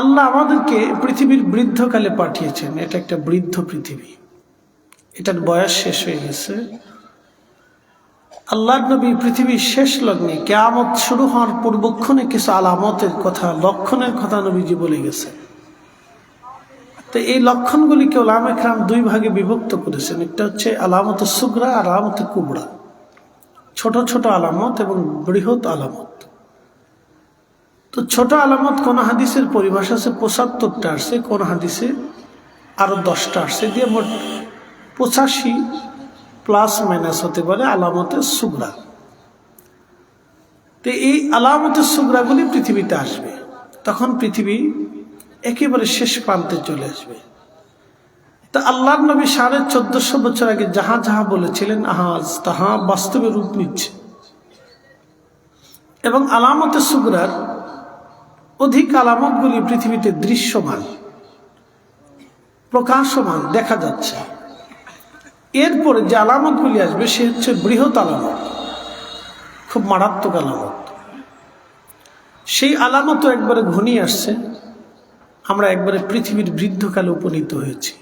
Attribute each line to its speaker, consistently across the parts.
Speaker 1: আল্লাহ আমাদেরকে পৃথিবীর বৃদ্ধকালে পাঠিয়েছেন। এটা একটা বৃদ্ধ পৃথিবী, এটার বয়স শেষ হয়ে গেছে। আল্লাহর নবী পৃথিবীর শেষ লগ্নে কিয়ামত শুরু হওয়ার পূর্বক্ষণে কিছু আলামতের কথা, লক্ষণের কথা নবীজি বলে গেছে। তো এই লক্ষণগুলিকে উলামা ইকরাম দুই ভাগে বিভক্ত করেছেন। একটা হচ্ছে আলামত সুগরা আর আলামত কুবরা, ছোট ছোট আলামত এবং বৃহৎ আলামত। তো ছোট আলামত কোন হাদিসের পরিভাষা আছে ৭৫টা আসছে, কোন হাদিসে আরো 10টা আসছে, দিয়ে মোট 85 প্লাস মাইনাস হতে পারে আলামতের সুগরা। তো এই আলামতের সুগরাগুলি পৃথিবীতে আসবে, তখন পৃথিবী একেবারে শেষ প্রান্তে চলে আসবে। তা আল্লাহর নবী ১৪৫০ বছর আগে যাহা যাহা বলেছিলেন আজ তাহা বাস্তবে রূপ নিচ্ছে। এবং আলামতের সুগরার অধিক আলামতগুলি পৃথিবীতে দৃশ্যমান, প্রকাশমান, দেখা যাচ্ছে। এরপরে যে আলামতগুলি আসবে সে হচ্ছে বৃহৎ আলামত, খুব মারাত্মক আলামত। সেই আলামতও একবারে ঘনিয়ে আসছে। আমরা একবারে পৃথিবীর বৃদ্ধকালে উপনীত হয়েছি।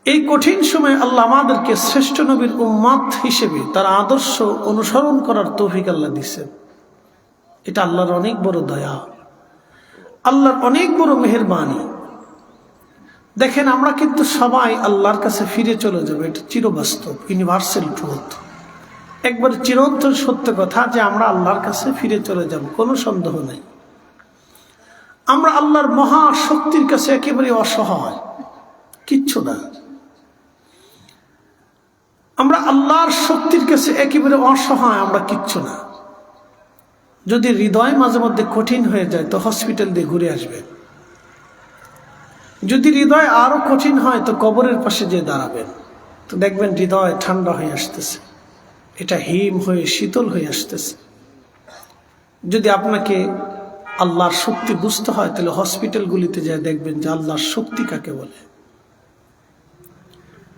Speaker 1: এই কঠিন সময়ে আল্লাহ আমাদেরকে শ্রেষ্ঠ নবীর উম্মত হিসেবে তার আদর্শ অনুসরণ করার তৌফিক আল্লাহ দিচ্ছেন। এটা আল্লাহর অনেক বড় দয়া, আল্লাহর অনেক বড় মেহেরবানি। দেখেন, আমরা কিন্তু সবাই আল্লাহর কাছে ফিরে চলে যাবো, এটা চিরবাস্তব, ইউনিভার্সাল ট্রুথ, একবার চিরন্তন সত্য কথা যে আমরা আল্লাহর কাছে ফিরে চলে যাব, কোনো সন্দেহ নেই। আমরা আল্লাহর মহা শক্তির কাছে একেবারে অসহায়, কিচ্ছু না। আমরা আল্লাহর শক্তির কাছে একেবারে অসহায়, আমরা কিচ্ছু না। যদি হৃদয় মাঝে মধ্যে কঠিন হয়ে যায় তো হসপিটাল দিয়ে ঘুরে আসবেন। যদি হৃদয় আরো কঠিন হয় তো কবরের পাশে যেয়ে দাঁড়াবেন, তো দেখবেন হৃদয় ঠান্ডা হয়ে আসতেছে, এটা হিম হয়ে শীতল হয়ে আসতেছে। যদি আপনাকে আল্লাহর শক্তি বুঝতে হয় তাহলে হসপিটালগুলিতে যায় দেখবেন যে আল্লাহর শক্তি কাকে বলে।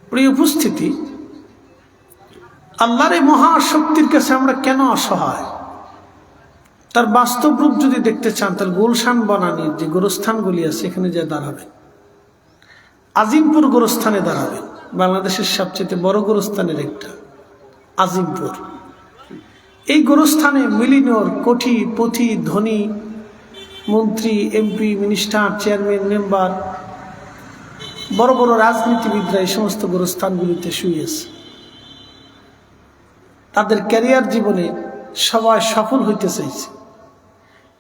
Speaker 1: প্রিয় উপস্থিতি, আল্লাহর এই মহাশক্তির কাছে আমরা কেন অসহায়? তার বাস্তব রূপ যদি দেখতে চান তাহলে গুলশান বনানীর যে গোরস্থানগুলি আছে এখানে যা দাঁড়াবেন, আজিমপুর গোরস্থানে দাঁড়াবেন, বাংলাদেশের সবচেয়ে বড় গোরস্থানের একটা আজিমপুর। এই গোরস্থানে মিলিনিয়র, কোটি পথি, ধনী, মন্ত্রী, এমপি, মিনিস্টার, চেয়ারম্যান, মেম্বার, বড় বড় রাজনীতিবিদরা এই সমস্ত গোরস্থানগুলিতে শুয়েছে। তাদের ক্যারিয়ার জীবনে সবাই সফল হইতে চাইছে।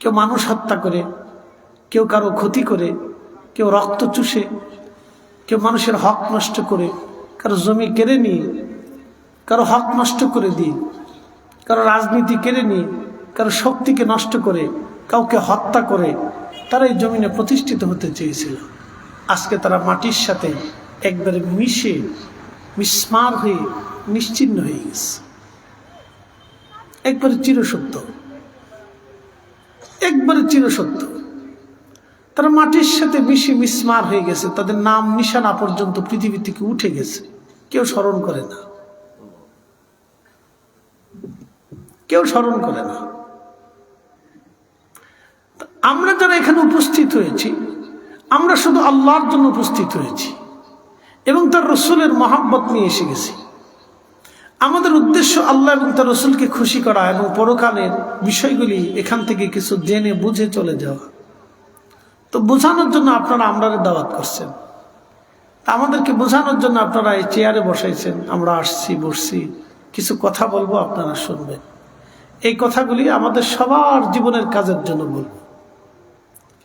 Speaker 1: কেউ মানুষ হত্যা করে, কেউ কারো ক্ষতি করে, কেউ রক্ত চুষে, কেউ মানুষের হক নষ্ট করে, কারো জমি কেড়ে নিয়ে, কারো হক নষ্ট করে দিয়ে, কারো রাজনীতি কেড়ে নিয়ে, কারো শক্তিকে নষ্ট করে, কাউকে হত্যা করে তারা এই জমিনে প্রতিষ্ঠিত হতে চেয়েছিল। আজকে তারা মাটির সাথে একবারে মিশে মিসমার হয়ে নিশ্চিহ্ন হয়ে গেছে, একবারে চিরসত্য, একবারে চিরসত্য। তারা মাটির সাথে মিশে মিসমার হয়ে গেছে, তাদের নাম নিশানা পর্যন্ত পৃথিবী থেকে উঠে গেছে, কেউ স্মরণ করে না, কেউ স্মরণ করে না। আমরা যারা এখানে উপস্থিত হয়েছি, আমরা শুধু আল্লাহর জন্য উপস্থিত হয়েছি এবং তার রসুলের মহাব্বত নিয়ে এসে গেছি। আমাদের উদ্দেশ্য আল্লাহ এবং তার রসুলকে খুশি করা এবং পরকালের বিষয়গুলি এখান থেকে কিছু জেনে বুঝে চলে যাওয়া। তো বোঝানোর জন্য আপনারা আমরা দাওয়াত করছেন, আমাদেরকে বোঝানোর জন্য আপনারা এই চেয়ারে বসাইছেন। আমরা আসছি, বসছি, কিছু কথা বলবো, আপনারা শুনবেন। এই কথাগুলি আমাদের সবার জীবনের কাজের জন্য বলবো,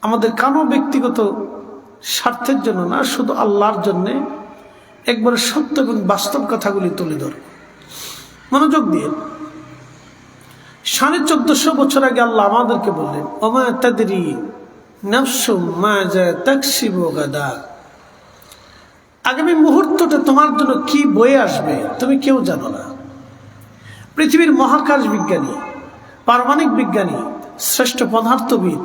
Speaker 1: আমাদের কারো ব্যক্তিগত স্বার্থের জন্য না, শুধু আল্লাহর জন্যে একবারে সত্য এবং বাস্তব কথাগুলি তুলে ধরব। মনোযোগ দিয়ে। ১৪৫০ বছর আগে আল্লাহ আমাদেরকে বললেন, ওমা তাদরি নাফসুম মাজা তাকসিবু গাদা, আগামী মুহূর্তটা তোমার জন্য কি বয়ে আসবে তুমি কেউ জানো না। পৃথিবীর মহাকাশ বিজ্ঞানী, পারমাণবিক বিজ্ঞানী, শ্রেষ্ঠ পদার্থবিদ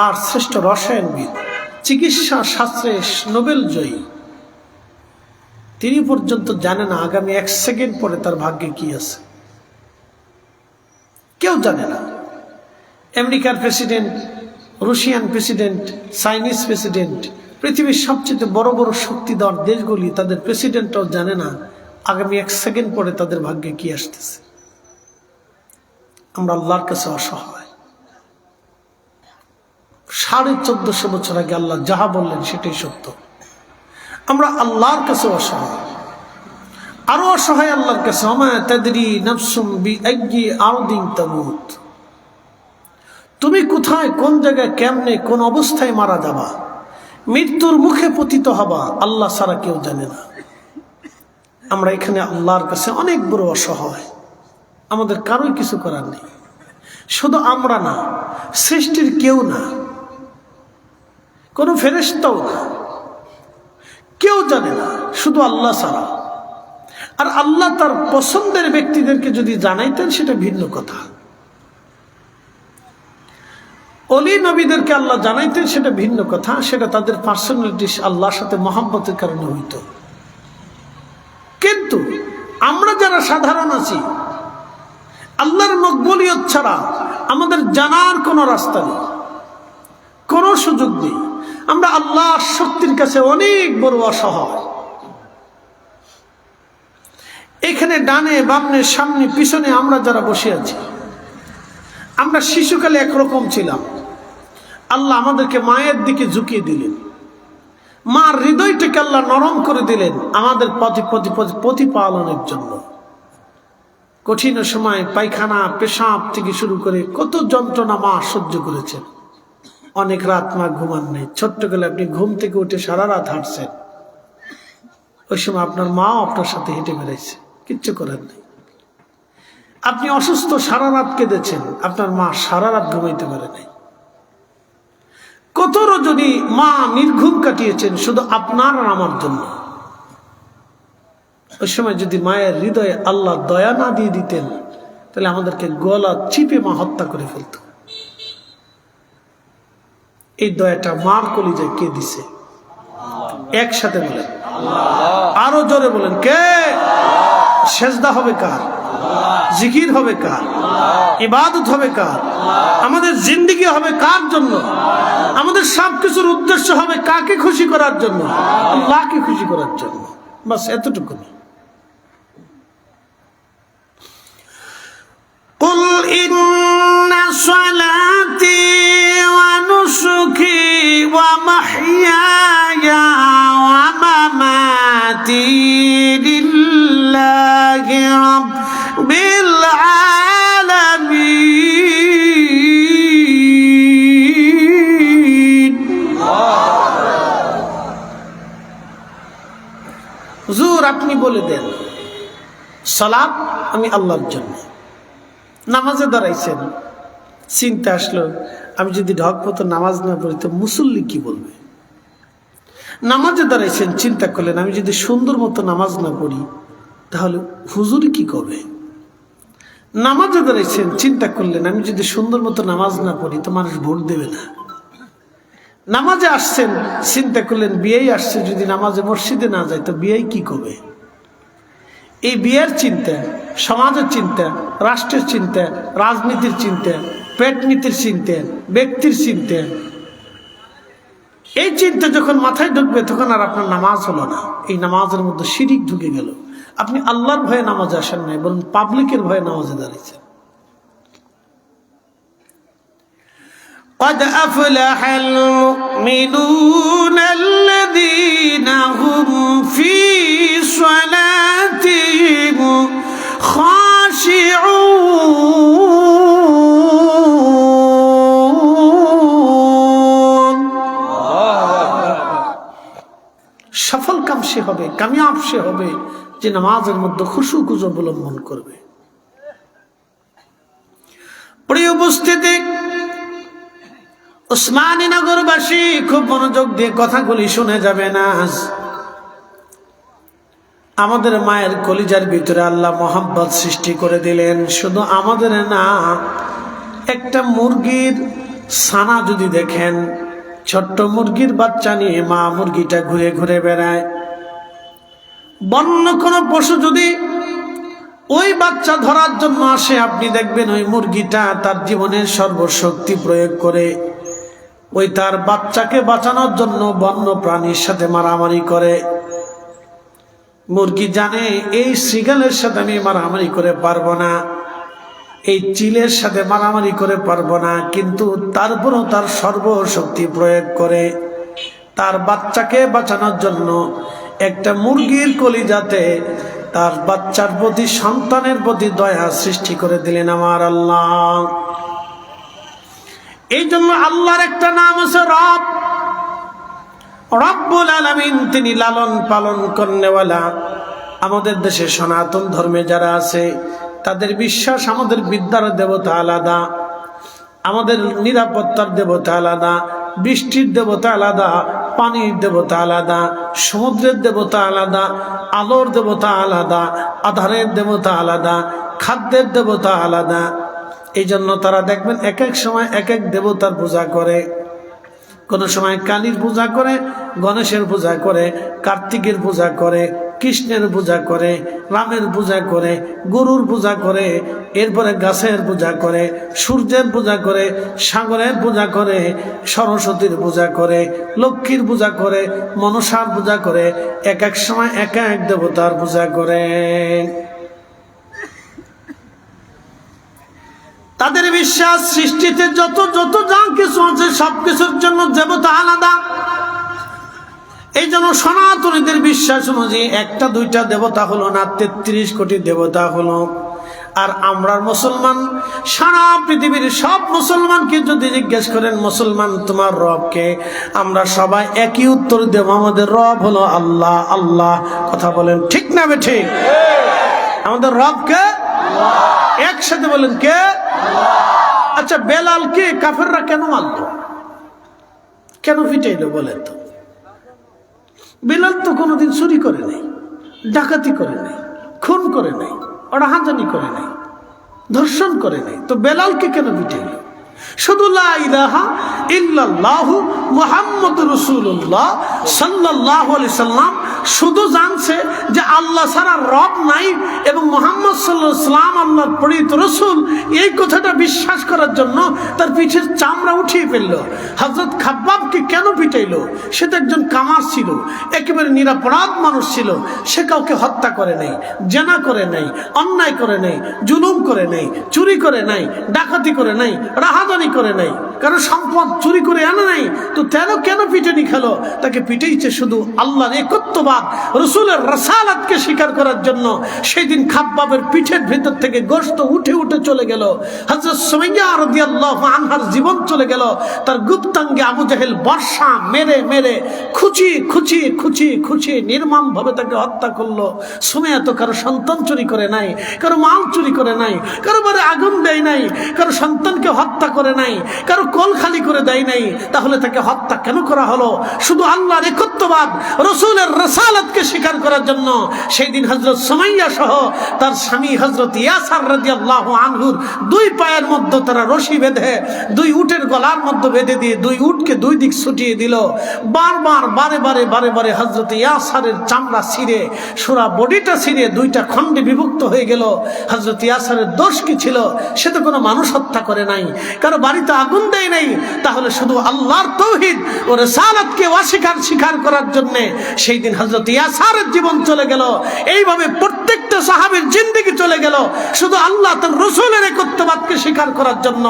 Speaker 1: আর শ্রেষ্ঠ রসায়নবিদ, চিকিৎসা শাস্ত্রে নোবেল জয়ী, তিনি পর্যন্ত জানে না আগামী 1 সেকেন্ড পরে তার ভাগ্যে কি আছে, কেউ জানে না। আমেরিকার president Russian president, Chinese president, পৃথিবীর সবচেয়ে বড় বড় শক্তিধর দেশগুলি তাদের প্রেসিডেন্টও জানে না আগামী 1 সেকেন্ড পরে তাদের ভাগ্যে কি আসতেছে। আমরা আল্লাহর কাছে অসহায়। 1450 বছর আগে আল্লাহ যাহা বললেন সেটাই সত্য। আমরা আল্লাহর কাছে অসহায়, আরো অসহায় আল্লাহর কাছে। ওমা তাদরি নাফসুম বিআইয়ি আরদিন তামুত, তুমি কোথায়, কোন জায়গায়, কেমনে, কোন অবস্থায় মারা যাবা, মৃত্যুর মুখে পতিত হবা, আল্লাহ ছাড়া কেউ জানে না। আমরা এখানে আল্লাহর কাছে অনেক বড় অসহায়। আমাদের কারোই কিছু করার নেই। শুধু আমরা না, সৃষ্টির কেউ না, কোনো ফেরেশতাও না, কেউ জানে না, শুধু আল্লাহ ছাড়া। আর আল্লাহ তার পছন্দের ব্যক্তিদেরকে যদি জানাইতেন সেটা ভিন্ন কথা। অলি নবীদেরকে আল্লাহ জানাইতেন সেটা ভিন্ন কথা, সেটা তাদের পার্সোনালিটি আল্লাহর সাথে মহব্বতের কারণে হইত। কিন্তু আমরা যারা সাধারণ আছি, আল্লাহর মকবুলিয়ত ছাড়া আমাদের জানার কোনো রাস্তা নেই, কোনো সুযোগ নেই। আমরা আল্লাহর শক্তির কাছে অনেক বড় অসহায়। এখানে ডানে বামনে সামনে পিছনে আমরা যারা বসে আছি, আমরা শিশুকালে একরকম ছিলাম। আল্লাহ আমাদেরকে মায়ের দিকে ঝুঁকিয়ে দিলেন, মার হৃদয়টাকে আল্লাহ নরম করে দিলেন আমাদের প্রতিপালনের জন্য। কঠিন সময় পায়খানা পেশাব থেকে শুরু করে কত যন্ত্রণা মা সহ্য করেছেন। অনেক রাত মা ঘুমান নেই। ছোট্ট গেলে আপনি ঘুম থেকে উঠে সারা রাত হাঁটছেন, ওই সময় আপনার মাও আপনার সাথে হেঁটে বেড়াইছে, কিচ্ছু করার নেই। আপনি অসুস্থ, সারা রাত কেঁদেছেন, আপনার মা সারা রাত ঘুমাইতে পারে নাই। কত রজনী মা নির্ঘুম কাটিয়েছেন শুধু আপনার আর আমার জন্য। ওই সময় যদি মায়ের হৃদয়ে আল্লাহ দয়া না দিয়ে দিতেন, তাহলে আমাদেরকে গলা চিপে মা হত্যা করে ফেলত। এই দয়াটা মার কলিজায় কে দিছে? একসাথে বলেন, আরো জোরে বলেন, কে? সেজদা হবে কার? জিকির হবে কার? ইবাদত হবে কার? আমাদের জিন্দেগি হবে কার জন্য? আমাদের সবকিছুর উদ্দেশ্য হবে কাকে খুশি করার জন্য? আল্লাহকে খুশি করার জন্য। বাস এতটুকু। قل إن صلاتي ونسكي ومحياي ومماتي لله رب العالمين। হুজুর আপনি বলে দেন, সালাত আমি আল্লাহর জন্য। নামাজে দাঁড়াইছেন, চিন্তা আসলো আমি যদি ঢক মতো নামাজ না পড়ি তো মুসল্লি কি বলবে। নামাজে দাঁড়াইছেন, চিন্তা করলেন আমি যদি সুন্দর মতো নামাজ না পড়ি তাহলে হুজুরি কি করবে। নামাজে দাঁড়াইছেন, চিন্তা করলেন আমি যদি সুন্দর মতো নামাজ না পড়ি তো মানুষ ভোট দেবে না। নামাজে আসছেন, চিন্তা করলেন বিয়েই আসছে, যদি নামাজে মসজিদে না যায় তো বিয়েই কি করবে। এই বিয়ের চিন্তা, সমাজের চিন্তা, রাষ্ট্রের চিন্তা, রাজনীতির চিন্তা, পেটনীতির চিন্তা, ব্যক্তির চিন্তা, এই চিন্তা যখন মাথায় ঢুকবে তখন আর আপনার নামাজ হলো না। এই নামাজের মধ্যে শিরিক ঢুকে গেল। আপনি আল্লাহর ভয়ে নামাজে আসেন নাই, বরং পাবলিকের ভয়ে নামাজে দাঁড়িয়েছেন। قد أفلح المؤمنون الذين هم في صلاتهم خاشعون। সফল কাম সে হবে, কামিয়াব সে হবে যে নামাজের মধ্যে খুশু খুশু অবলম্বন করবে। প্রিয় উপস্থিতি, ওসমানীনগরবাসী খুব মনোযোগ দিয়ে কথাগুলি শুনে যাবে না। আমাদের মায়ের কলিজার ভিতরে আল্লাহ মোহাব্বত সৃষ্টি করে দিলেন। শুধু আমাদের না, একটা মুরগির ছানা যদি দেখেন, ছোট্ট মুরগির বাচ্চা নিয়ে মা মুরগিটা ঘুরে ঘুরে বেড়ায়। বন্য কোনো পশু যদি ওই বাচ্চা ধরার জন্য আসে, আপনি দেখবেন ওই মুরগিটা তার জীবনের সর্বশক্তি প্রয়োগ করে ওই তার বাচ্চাকে বাঁচানোর জন্য বন্য প্রাণীর সাথে মারামারি করে। মুরগি জানে এই শৃগালের সাথে আমি মারামারি করে পারবো না, এই চিলের সাথে মারামারি করে পারবো না, কিন্তু তারপরও তার সর্বশক্তি প্রয়োগ করে তার বাচ্চাকে বাঁচানোর জন্য একটা মুরগির কলিজাতে তার বাচ্চার প্রতি, সন্তানের প্রতি দয়া সৃষ্টি করে দিলেন আমার আল্লাহ। এই জন্য আল্লাহর একটা নাম আছে রব, রব্বুল আলামিন, তিনি লালন পালন করেনওয়ালা। আমাদের দেশে সনাতন ধর্মে যারা আছে তাদের বিশ্বাস আমাদের বিদ্যার দেবতা আলাদা, আমাদের নিরাপত্তার দেবতা আলাদা, বৃষ্টির দেবতা আলাদা, পানির দেবতা আলাদা, সমুদ্রের দেবতা আলাদা, আলোর দেবতা আলাদা, আধারের দেবতা আলাদা, খাদ্যের দেবতা আলাদা। এই জন্য তারা দেখবেন এক এক সময় এক এক দেবতার পূজা করে। কোন সময় কালীর পূজা করে, গণেশের পূজা করে, কার্তিকের পূজা করে, কৃষ্ণের পূজা করে, রামের পূজা করে, গরুর পূজা করে, এরপরে গাছের পূজা করে, সূর্যের পূজা করে, সাগরের পূজা করে, সরস্বতীর পূজা করে, লক্ষ্মীর পূজা করে, মনসার পূজা করে, এক এক সময় এক এক দেবতার পূজা করে। তাদের বিশ্বাস সৃষ্টিতে যত যত যা কিছু আছে সবকিছুর জন্য দেবতা আলাদা। এই জন্য সনাতনীদের বিশ্বাস অনুযায়ী একটা দুইটা দেবতা হলো না, 33 কোটি দেবতা হলো। আর আমরা মুসলমান, সারা পৃথিবীর সব মুসলমানকে যদি জিজ্ঞেস করেন মুসলমান তোমার রবকে, আমরা সবাই একই উত্তর দেব, আমাদের রব হলো আল্লাহ। আল্লাহ, কথা বলেন ঠিক না বেঠিক? আমাদের রবকে একসাথে বলেন কে? আচ্ছা, বেলালকে কাফেররা কেন মারলো, কেন পিটাইলো বলেন তো? বেলাল তো কোনোদিন চুরি করে নাই, ডাকাতি করে নাই, খুন করে নাই, রাহাজানি করে নাই, ধর্ষণ করে নাই, তো বেলালকে কেন পিটাইলো? শুধু লা ইলাহা ইল্লাল্লাহু মুহাম্মাদুর রাসূলুল্লাহ সাল্লাল্লাহু আলাইহি সাল্লাম শুধু জানছে যে আল্লাহ ছাড়া রব নাই এবং মুহাম্মদ সাল্লাল্লাহু আলাইহি সাল্লাম আল্লাহর প্রেরিত রাসূল, এই কথাটা বিশ্বাস করার জন্য তার পিঠের চামড়া উঠিয়ে ফেললো। হযরত খাব্বাবকে কেন পিটাইলো? সে তো একজন কামার ছিল, একেবারে নিরপরাধ মানুষ ছিল, সে কাউকে হত্যা করে নাই, জেনা করে নাই, অন্যায় করে নাই, জুলুম করে নাই, চুরি করে নাই, ডাকাতি করে নাই, রাহাজানি করে নাই, কারণ সম্পদ চুরি করে আনে নাই, তো কেন পিটানি খেলো? তাকে পিটাইছে শুধু আল্লাহর একত্ববাদ, রসুলের রাসালাতকে স্বীকার করার জন্য। সেই দিন খাব্বাবের পিঠের ভেতর থেকে গোশত উঠে উঠে চলে গেল। হযরত সুমাইয়া রাদিয়াল্লাহু আনহার জীবন চলে গেল। তার গুপ্তাঙ্গে আবু জাহেল বর্ষা মেরে মেরে খুঁচিয়ে খুঁচিয়ে খুঁচিয়ে খুঁচিয়ে নির্মম ভাবে তাকে হত্যা করলো। সুমাইয়া তো কারো সন্তান চুরি করে নাই, কারো মাল চুরি করে নাই, কারো বাড়ি আগুন দেয় নাই, কারো সন্তানকে হত্যা করে নাই, কারো কোল খালি করে দেয় নাই। তাহলে তাকে হত্যা কেন করা হলো? শুধু আল্লাহর একত্ববাদ, রসুলের রাসালাতকে স্বীকার করার জন্য। সেই দিন হযরত সুমাইয়া সহ তার স্বামী হযরত ইয়াসার রাদিয়াল্লাহু আনহুর 2 পায়ের মধ্যে তারা রশি বেঁধে 2 উটের গলার মধ্যে বেঁধে দিয়ে 2 উটকে 2 দিক ছুটিয়ে দিল। বারবার বারে বারে বারে বারে হযরত ইয়াসারের চামড়া ছিঁড়ে, সুরা বডিটা ছিঁড়ে 2টা খণ্ডে বিভক্ত হয়ে গেল। হযরত ইয়াসারের দোষ কি ছিল? সে তো কোনো মানুষ হত্যা করে নাই, কারো বাড়িতে আগুন দেয় নাই। তাহলে শুধু আল্লাহর তাওহীদ ও রিসালাতকে স্বীকার করার জন্য সেই দিন হযরত ইয়াসারের জীবন চলে গেল। এইভাবে প্রত্যেকটা সাহাবীর জিন্দেগি চলে গেল শুধু আল্লাহ তার রাসূলের একত্ববাদকে স্বীকার করার জন্য।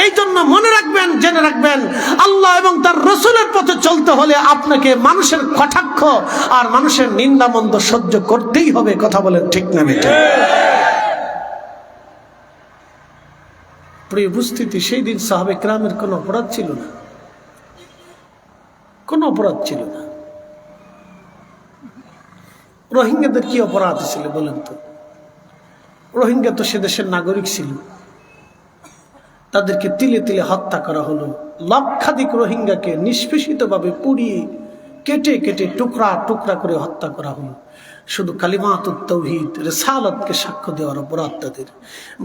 Speaker 1: এই জন্য মনে রাখবেন, জেনে রাখবেন, আল্লাহ এবং তার রাসূলের পথে চলতে হলে আপনাকে মানুষের কটাক্ষ আর মানুষের নিন্দামন্দ সহ্য করতেই হবে। কথা বলেন ঠিক না বেঠিক? প্রিয় উপস্থিতি, সেই দিন সাহাবে কেরামের কোনো অপরাধ ছিল না, কোনো অপরাধ ছিল না। রোহিঙ্গাদের কি অপরাধ ছিল বলেন তো? রোহিঙ্গা তো সে দেশের নাগরিক ছিল, তাদেরকে তিলে তিলে হত্যা করা হলো। লক্ষাধিক রোহিঙ্গাকে নিষ্পেষিতভাবে পুড়িয়ে কেটে কেটে টুকরা টুকরা করে হত্যা করা হলো শুধু কালিমাতুত তাওহীদ, রিসালাতকে সাক্ষ্য দেওয়ার অপরাধ তাদের।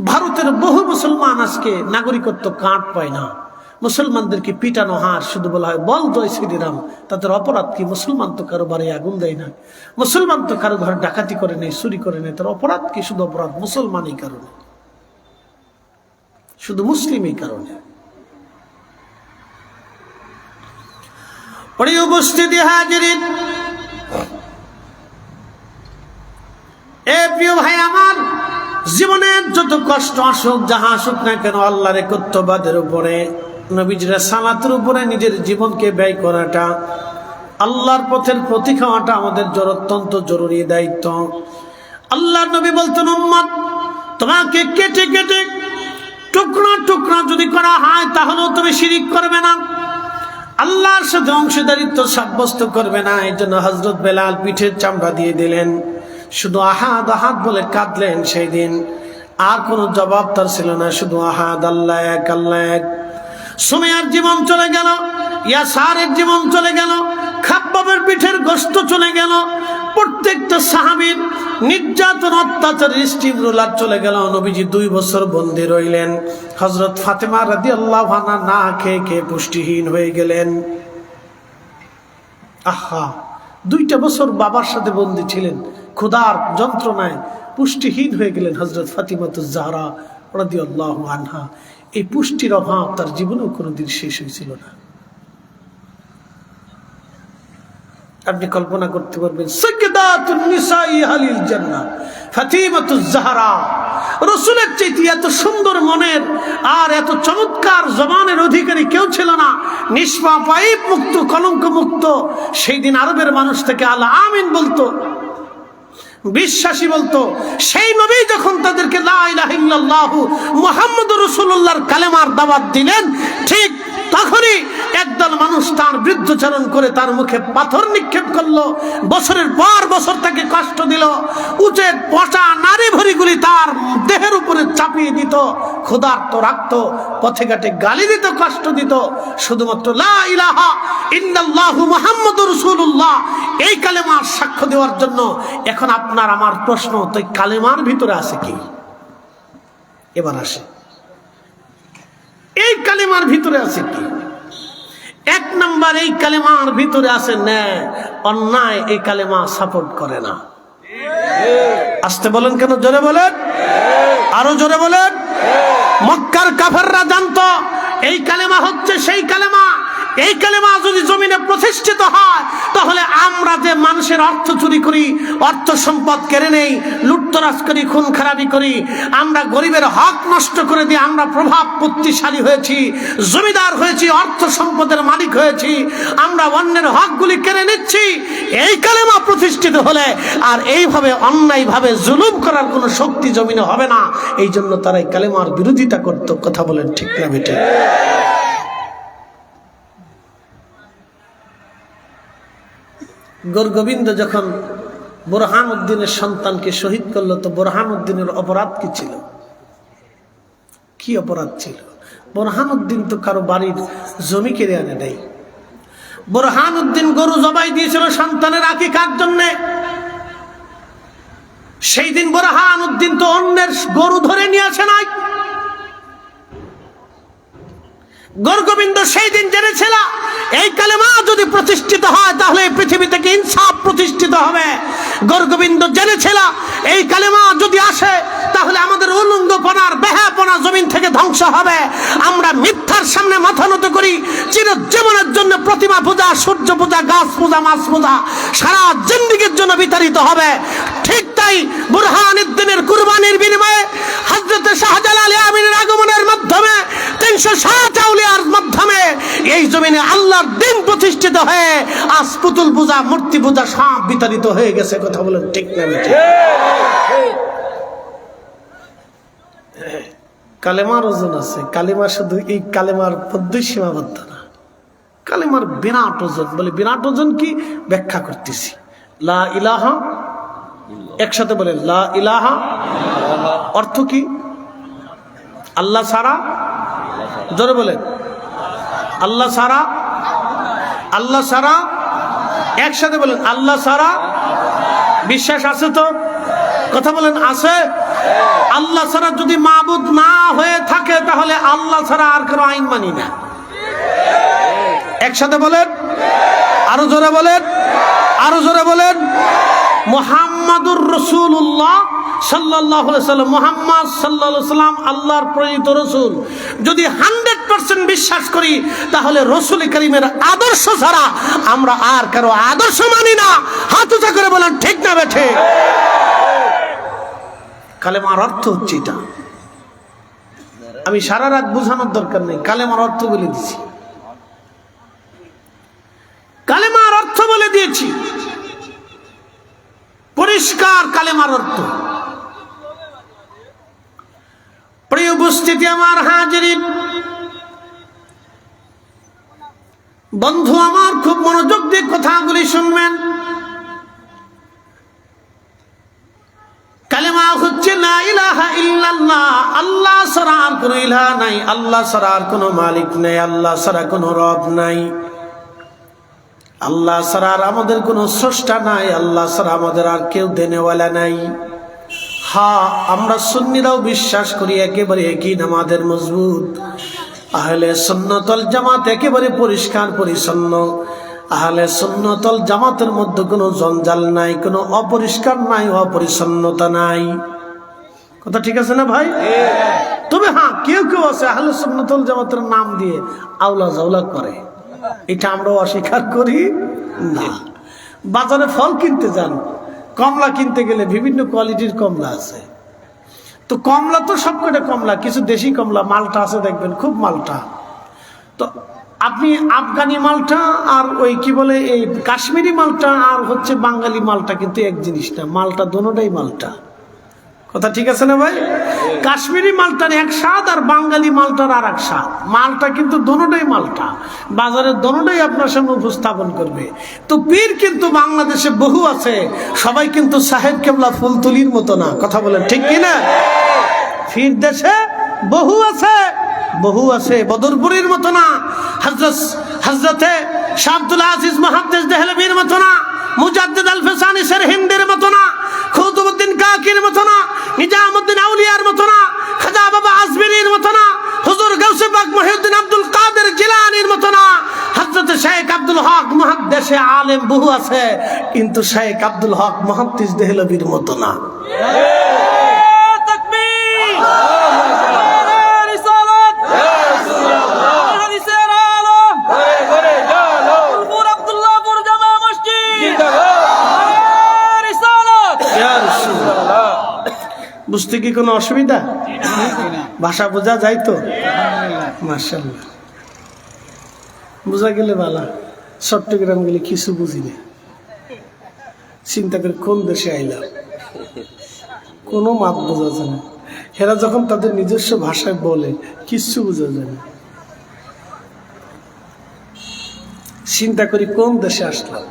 Speaker 1: ভারতের বহু মুসলমান আজকে নাগরিকত্ব কার্ড পায় না, মুসলমানদেরকে পিটানো হার, শুধু বলা হয় বল জয় শ্রীরাম। তাদের অপরাধ কি? মুসলমান তো কারো বাড়ি আগুন দেয় না, মুসলমান তো কারো ঘরে ডাকাতি করে নেই, চুরি করে নেই, তার অপরাধ কি? শুধু অপরাধ মুসলমানই কারণে, শুধু মুসলিমই কারণে। প্রিয় উপস্থিতি হাজিরিন, এ প্রিয় ভাই আমার, জীবনের যত কষ্ট আসুক, যাহা আসুক না কেন, আল্লাহর একত্ববাদের উপরে, নবীজির সালাতের উপরে নিজের জীবনকে ব্যয় করাটা, আল্লাহর পথের প্রতীক হওয়াটা আমাদের অত্যন্ত জরুরি দায়িত্ব। আল্লাহর নবী বলতেন, উম্মত তোমাকে কেটে কেটে টুকরা টুকরা যদি করা হয় তাহলেও তুমি শিরিক করবে না, আল্লাহর সাথে অংশীদারিত্ব সাব্যস্ত করবে না। এই জন্য হযরত বেলাল পিঠের চামড়া দিয়ে দিলেন, শুধু আহাদ আহাদ বলে কাঁদলেন সেই দিন। আর কোনো জবাব তার ছিল না, শুধু আহাদ, আল্লাহ এক, আল্লাহ এক। সুমাইয়ার জীবন চলে গেল, ইয়াসারের জীবন চলে গেল, খাব্বাবের পিঠের গোশত চলে গেল, প্রত্যেকটা সাহাবীর নির্যাতন অত্যাচারের স্টিম রোলার চলে গেল। নবীজি 2 বছর বন্দী রইলেন। হযরত ফাতেমা রাদিয়াল্লাহু আনহা না খেয়ে খেয়ে পুষ্টিহীন হয়ে গেলেন। আহা, 2টা বছর বাবার সাথে বন্দী ছিলেন, ক্ষুধার যন্ত্রণায় পুষ্টিহীন হয়ে গেলেন হযরত ফাতিমাতুজ জাহরা রাদিয়াল্লাহু আনহা। এই পুষ্টির অভাব তার জীবনেও কোনোদিন শেষ হয়েছিল না। আপনি কল্পনা করতে পারবেন, সাইয়্যিদাতুন নিসাই আহলিল জান্নাহ ফাতিমাতুজ জাহরা, রাসূলের চাইতে এত সুন্দর মনের আর এত চমৎকার জবানের অধিকারী কেউ ছিল না। নিষ্পাপ, আইব মুক্ত, কলঙ্ক মুক্ত। সেই দিন আরবের মানুষ থেকে আল্লাহ আমিন বলতো, বিশ্বাসী বলতো। সেই নবী যখন তাদেরকে লা ইলাহা ইল্লাল্লাহু মুহাম্মাদুর রাসূলুল্লাহর কালেমার দাওয়াত দিলেন, ঠিক তখনই একদল মানুষ তার বিরুদ্ধাচরণ করে তার মুখে পাথর নিক্ষেপ করলো, বছরের পর বছর তাকে কষ্ট দিল, উচের পচা নারী ভরিগুলি তার দেহের উপরে চাপিয়ে দিত, ক্ষুধার্ত রাখত, পথে ঘাটে গালি দিত, কষ্ট দিত, শুধুমাত্র লা ইলাহা ইল্লাল্লাহু মুহাম্মাদুর রাসূলুল্লাহ এই কালেমার সাক্ষ্য দেওয়ার জন্য। এখন আপনার আমার প্রশ্ন, তো এই কালেমার ভিতরে আছে কি? এবার আসে, এই কালেমার ভিতরে আছে কি? 1 নাম্বার, এই কালেমার ভিতরে আছে ন্যায়, অন্যায় এই কালেমা সাপোর্ট করে না। আসতে বলেন কেন? জোরে বলেন, আরো জোরে বলেন। মক্কার কাফেররা জানতো এই কালেমা হচ্ছে সেই কালেমা। এই কালেমা যদি জমিনে প্রতিষ্ঠিত হয়, তাহলে আমরা যে মানুষের অর্থ চুরি করি, অর্থ সম্পদ কেড়ে নেই, লুটতরাজ করি, খুন খারাপি করি, আমরা গরিবের হক নষ্ট করে দিয়ে আমরা প্রভাব প্রতিষ্ঠালী হয়েছি, জমিদার হয়েছি, অর্থ সম্পদের মালিক হয়েছি, আমরা অন্যের হকগুলি কেড়ে নিচ্ছি। এই কালেমা প্রতিষ্ঠিত হলে আর এইভাবে অন্যায়ভাবে জুলুম করার কোনো শক্তি জমিনে হবে না। এই জন্য তারা এই কালেমার বিরোধিতা করত। কথা বলেন ঠিক না বেটে? গোরগোবিন্দ যখন বুরহান উদ্দিনের সন্তানকে শহীদ করলো, তো বুরহান উদ্দিনের অপরাধ কি ছিল? কি অপরাধ ছিল? বুরহান উদ্দিন তো কারো বাড়ির জমি কেড়ে আনে নাই। বুরহান উদ্দিন গরু জবাই দিয়েছিল সন্তানের আকিকার জন্য। সেই দিন বুরহান উদ্দিন তো অন্যের গরু ধরে নিয়ে আসে নাই। গোরগোবিন্দ সেই দিন জেনেছিল এই কালেমা যদি প্রতিষ্ঠিত হয় তাহলে এই পৃথিবী থেকে ইনসাফ প্রতিষ্ঠিত হবে। গোরগোবিন্দ জেনেছিল এই কালেমা যদি আসে তাহলে আমাদের উলঙ্গপনার বেহাপনা জমিন থেকে ধ্বংস হবে। আমরা মিথ্যার সামনে মাথা নত করি, চিরজীবনের জন্য প্রতিমা পূজা, সূর্য পূজা, গাছ পূজা, মাছ পূজা সারা জিন্দেগীর জন্য বিতাড়িত হবে। ঠিক তাই বুরহান উদ্দিনের কুরবানির বিনিময়ে হযরত শাহজালাল আমিনের আগমনের মাধ্যমে 360 আউলিয়ার মাধ্যমে এই জমিনে আল্লাহর দ্বীন প্রতিষ্ঠিত হয়ে আজ পুতুল পূজা, মূর্তি পূজা সব বিতাড়িত হয়ে গেছে। কথা বলেন ঠিক না? কালেমার ওজন আছে। কালেমা শুধু এই কালেমার মধ্যে সীমাবদ্ধ না, কালেমার বিরাট ওজন। বলে বিরাট ওজন কি? ব্যাখ্যা করতেছি। লা ইলাহা, একসাথে বলেন লা ইলাহা। অর্থ কি? আল্লাহ ছাড়া, জোরে বলেন আল্লাহ ছাড়া, আল্লাহ ছাড়া, একসাথে বলেন আল্লাহ ছাড়া। বিশ্বাস আছে তো? কথা বলেন আছে? আল্লাহ ছাড়া যদি মাবুদ না হয়ে থাকে তাহলে আল্লাহ ছাড়া আর কোনো আইন মানি না। একসাথে বলেন, আরো জোরে বলেন, আরো জোরে বলেন। মুহাম্মাদুর রাসূলুল্লাহ সাল্লাল্লাহু আলাইহি ওয়াসাল্লাম, মুহাম্মদ সাল্লাল্লাহু আলাইহি ওয়াসাল্লাম আল্লাহর প্রেরিত রাসূল। যদি 100% 100% বিশ্বাস করি, তাহলে রাসূল করিমের আদর্শ ছাড়া আমরা আর কারো আদর্শ মানি না। হাত উঁচা করে বলেন ঠিক না বেঠে? কালেমার অর্থ হচ্ছে এটা। আমি সারা রাত বোঝানোর দরকার নেই, কালেমার অর্থ বলে দিছি। কালেমার অর্থ বলে দিয়েছি, পরিষ্কার কালেমার অর্থ। প্রিয় উপস্থিতি আমার হাজিরিন, বন্ধু আমার খুব মনোযোগ দিয়ে কথাগুলি শুনবেন। কালেমা হচ্ছে লা ইলাহা ইল্লাল্লাহ, আল্লাহ ছাড়া আর কোনো ইলাহ নাই, আল্লাহ ছাড়া আর কোনো মালিক নাই, আল্লাহ ছাড়া কোনো রব নাই, আল্লাহ ছাড়া আর আমাদের কোনো স্রষ্টা নাই, আল্লাহ ছাড়া আমাদের আর কেউ দেনেওয়ালা নাই। হ্যাঁ, আমরা সুন্নিরাও বিশ্বাস করি একেবারে একই নামাজের মজবুত। আহলে সুন্নাত ওয়াল জামাত একেবারে পরিষ্কার পরিচ্ছন্ন। আহলে সুন্নাত ওয়াল জামাতের মধ্যে কোনো জঞ্জাল নাই, কোনো অপরিষ্কার নাই, অপরিচ্ছন্নতা নাই। কথা ঠিক আছে না ভাই? তবে হ্যাঁ, কেউ কেউ আছে আহলে সুন্নাত ওয়াল জামাতের নাম দিয়ে আউলা জাউলা করে, এটা আমরাও অস্বীকার করি না। বাজারে ফল কিনতে যান, কমলা কিনতে গেলে বিভিন্ন কোয়ালিটির কমলা আছে। তো কমলা তো সবকটা কমলা, কিছু দেশি কমলা, মালটা আছে দেখবেন খুব মালটা। তো আপনি আফগানি মালটা আর ওই কি বলে এই কাশ্মীরি মালটা আর হচ্ছে বাঙালি মালটা কিন্তু এক জিনিস না, মালটা দোনোটাই মালটা। কথা ঠিক আছে না ভাই? কাশ্মীরি মালটার এক স্বাদ আর বাঙালি মালটার আর এক স্বাদ। মালটা কিন্তু দোনোটাই মালটা, বাজারের দোনোটাই আপনার সামনে উপস্থাপন করবে। তো পীর কিন্তু বাংলাদেশে বহু আছে, সবাই কিন্তু সাহেব কেবলা ফুলতুলির মতো না। কথা বলেন ঠিক কিনা? পীর দেশে বহু আছে, বহু আছে, বদরপুরীর মতো না, হযরতে শাহ আব্দুল আজিজ মুহাদ্দিস দেহলভীর মতো না, মুজাদ্দিদ আল ফিসানি সরহিন্দের মতো না, কুতুবউদ্দিন কাকির মতো না, নিজামউদ্দিন আউলিয়ার মতো না, খাজা বাবা আজমিরির মতো না, হুজুর গাউসে পাক মহিউদ্দিন আব্দুল কাদের জিলানীর মতো না, হযরত শেখ আব্দুল হক মুহাদ্দিসে আলেম বহু আছে, কিন্তু শেখ আব্দুল হক মুহাদ্দিস দেহলভীর মতো না। বুঝতে কি কোনো অসুবিধা? ভাষা বোঝা যায় তো? মাশাআল্লাহ, বোঝা গেলে ভালো। চট্টগ্রাম গেলে কিছু বুঝি না, চিন্তা করে কোন দেশে আইলাম, কোনো মাপ বোঝা যায় না। এরা যখন তাদের নিজস্ব ভাষায় বলে কিচ্ছু বোঝা যায় না। চিন্তা করি কোন দেশে আসলাম।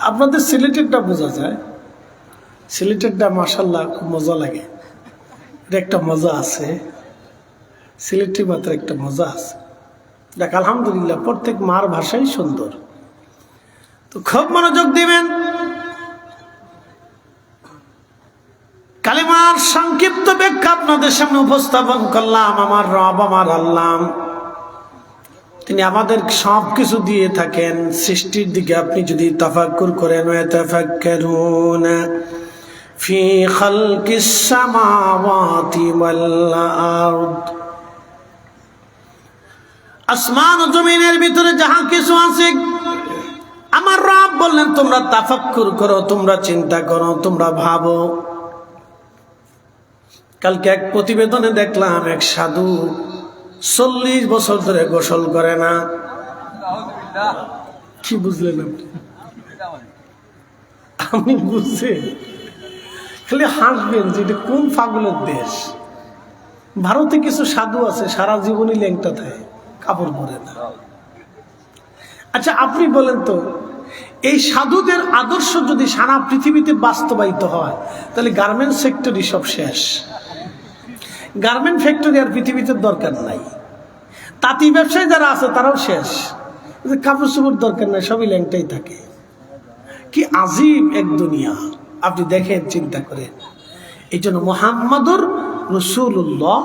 Speaker 1: আপনাদের সিলেটেরটা বোঝা যায়, সিলেটেরটা মাশাআল্লাহ খুব মজা লাগে, এটা একটা মজা আছে, সিলেটি মাত্র একটা মজা আছে। দেখ আলহামদুলিল্লাহ, প্রত্যেক মার ভাষাই সুন্দর। তো খুব মনোযোগ দিবেন। কালিমার সংক্ষিপ্ত ব্যাখ্যা আপনাদের সামনে উপস্থাপন করলাম। আমার রব, আমার আল্লাহ, তিনি আমাদের সব কিছু দিয়ে থাকেন। সৃষ্টির দিকে আপনি যদি তাফাক্কুর করেন, তাফাক্কারুনা ফি খালকিস সামাওয়াতি ওয়াল আরদ, আসমান ও জমিনের ভিতরে যাহা কিছু আছে আমার রব বললেন তোমরা তাফাক্কুর করো, তোমরা চিন্তা করো, তোমরা ভাবো। কালকে এক প্রতিবেদনে দেখলাম এক সাধু 40 বছর ধরে গোসল করে না। কি বুঝলেন আপনি? বুঝছেন? খালি হাসবেন যে এটা কোন পাগলের দেশ। ভারতে কিছু সাধু আছে সারা জীবনই ল্যাংটা থাকে, কাপড় পরে না। আচ্ছা আপনি বলেন তো, এই সাধুদের আদর্শ যদি সারা পৃথিবীতে বাস্তবায়িত হয়, তাহলে গার্মেন্টস সেক্টরই সব শেষ। গার্মেন্ট ফ্যাক্টরি আর পৃথিবীতে দরকার নাই। তাঁতি ব্যবসায়ী যারা আছে তারাও শেষ, কাপড় চোপড় দরকার নাই, সবই ল্যাংটাই থাকে। কি আজীব এক দুনিয়া, আপনি দেখেন, চিন্তা করেন। এই জন্য মুহাম্মাদুর রাসূলুল্লাহ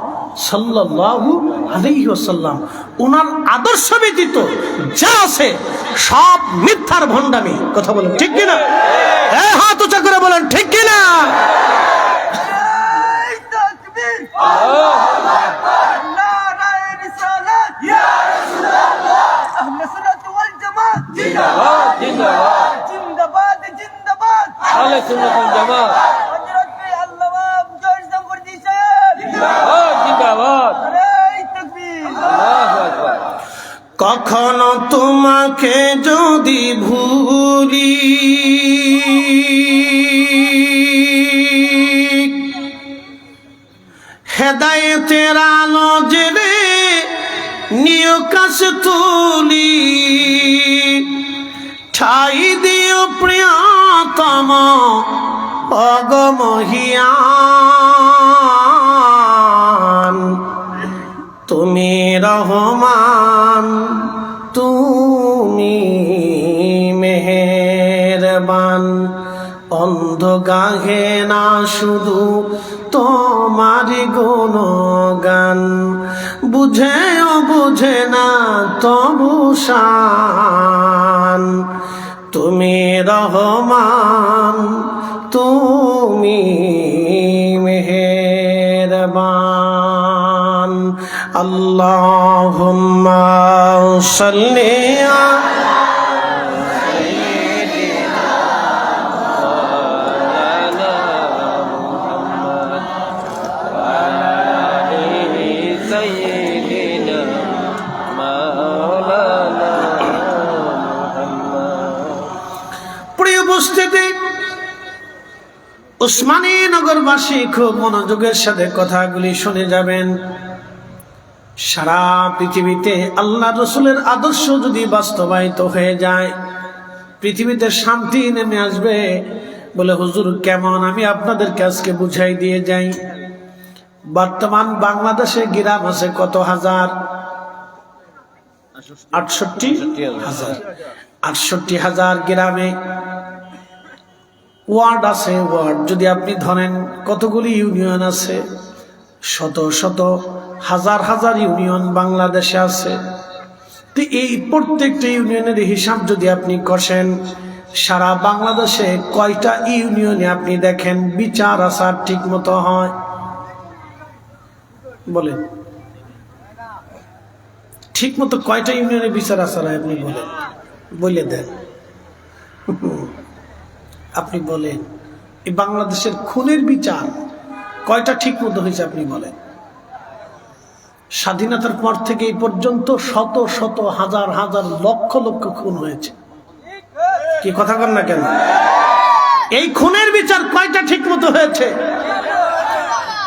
Speaker 1: সাল্লাল্লাহু আলাইহি ওয়াসাল্লাম ওনার আদর্শ ব্যতীত যা আছে সব মিথ্যার ভণ্ডামি। কথা বলেন ঠিক কিনা? হ্যাঁ, হাত উঁচা করে বলেন ঠিক কিনা?
Speaker 2: জিন্দাবাদ জিন্দাবাদ
Speaker 3: জিন্দাবাদ জিন্দাবাদ
Speaker 2: আহলে সুন্নাত ওয়াল জামাত
Speaker 3: হযরত আল্লামা মুজাহিদ ইসলাম ফরজি সাহেব
Speaker 2: জিন্দাবাদ জিন্দাবাদ
Speaker 3: নারে তাকবীর
Speaker 2: আল্লাহু আকবার
Speaker 1: কখনো তোমাকে যদি ভুলি হেদায়েতের আলো জেলে নিয় কাশ তুলি ঠাই দিও প্রিয়তম অগমহিয়ান তুমি রহমান তুমি মেহেরবান অন্ধ গাহে না শুধু তোমার গুণগান বুঝেও বুঝে না তবু শান তুমি রহমান তুমি মেহেরবান আল্লাহুম্মা সাল্লি
Speaker 2: সাইয়্যিদিনা মাওলানা মুহাম্মদ।
Speaker 1: প্রিয় উপস্থিতি, উসমানী নগরবাসী খুব মনোযোগের সাথে কথাগুলি শুনে যাবেন। সারা পৃথিবীতে আল্লাহ রসুলের আদর্শ যদি বাস্তবায়িত হয়ে যায়, পৃথিবীতে শান্তি নেমে আসবে। বলে হুজুর কেমন? আমি আপনাদেরকে আজকে বুঝাই দিয়ে যাই। বর্তমান বাংলাদেশে গ্রাম আছে কত হাজার? 68,000। 68,000 গ্রামে ওয়ার্ড আছে। ওয়ার্ড যদি আপনি ধরেন, কতগুলি ইউনিয়ন আছে? শত শত হাজার হাজার ইউনিয়ন বাংলাদেশে আছে। তো এই প্রত্যেকটা ইউনিয়নের হিসাব যদি আপনি কষেন, সারা বাংলাদেশে কয়টা ইউনিয়নে আপনি দেখেন বিচার আচার ঠিক মতো হয়? বলেন, ঠিক মতো কয়টা ইউনিয়নে বিচার আচার হয়? আপনি বলেন, বলে দেন। আপনি বলেন, এই বাংলাদেশের খুনের বিচার কয়টা ঠিক মতো হয়েছে? আপনি বলেন। স্বাধীনতার পর থেকে এই পর্যন্ত শত শত হাজার হাজার লক্ষ লক্ষ খুন হয়েছে। কি কথা বল না কেন? এই খুনের বিচার কয়টা ঠিক মতো হয়েছে?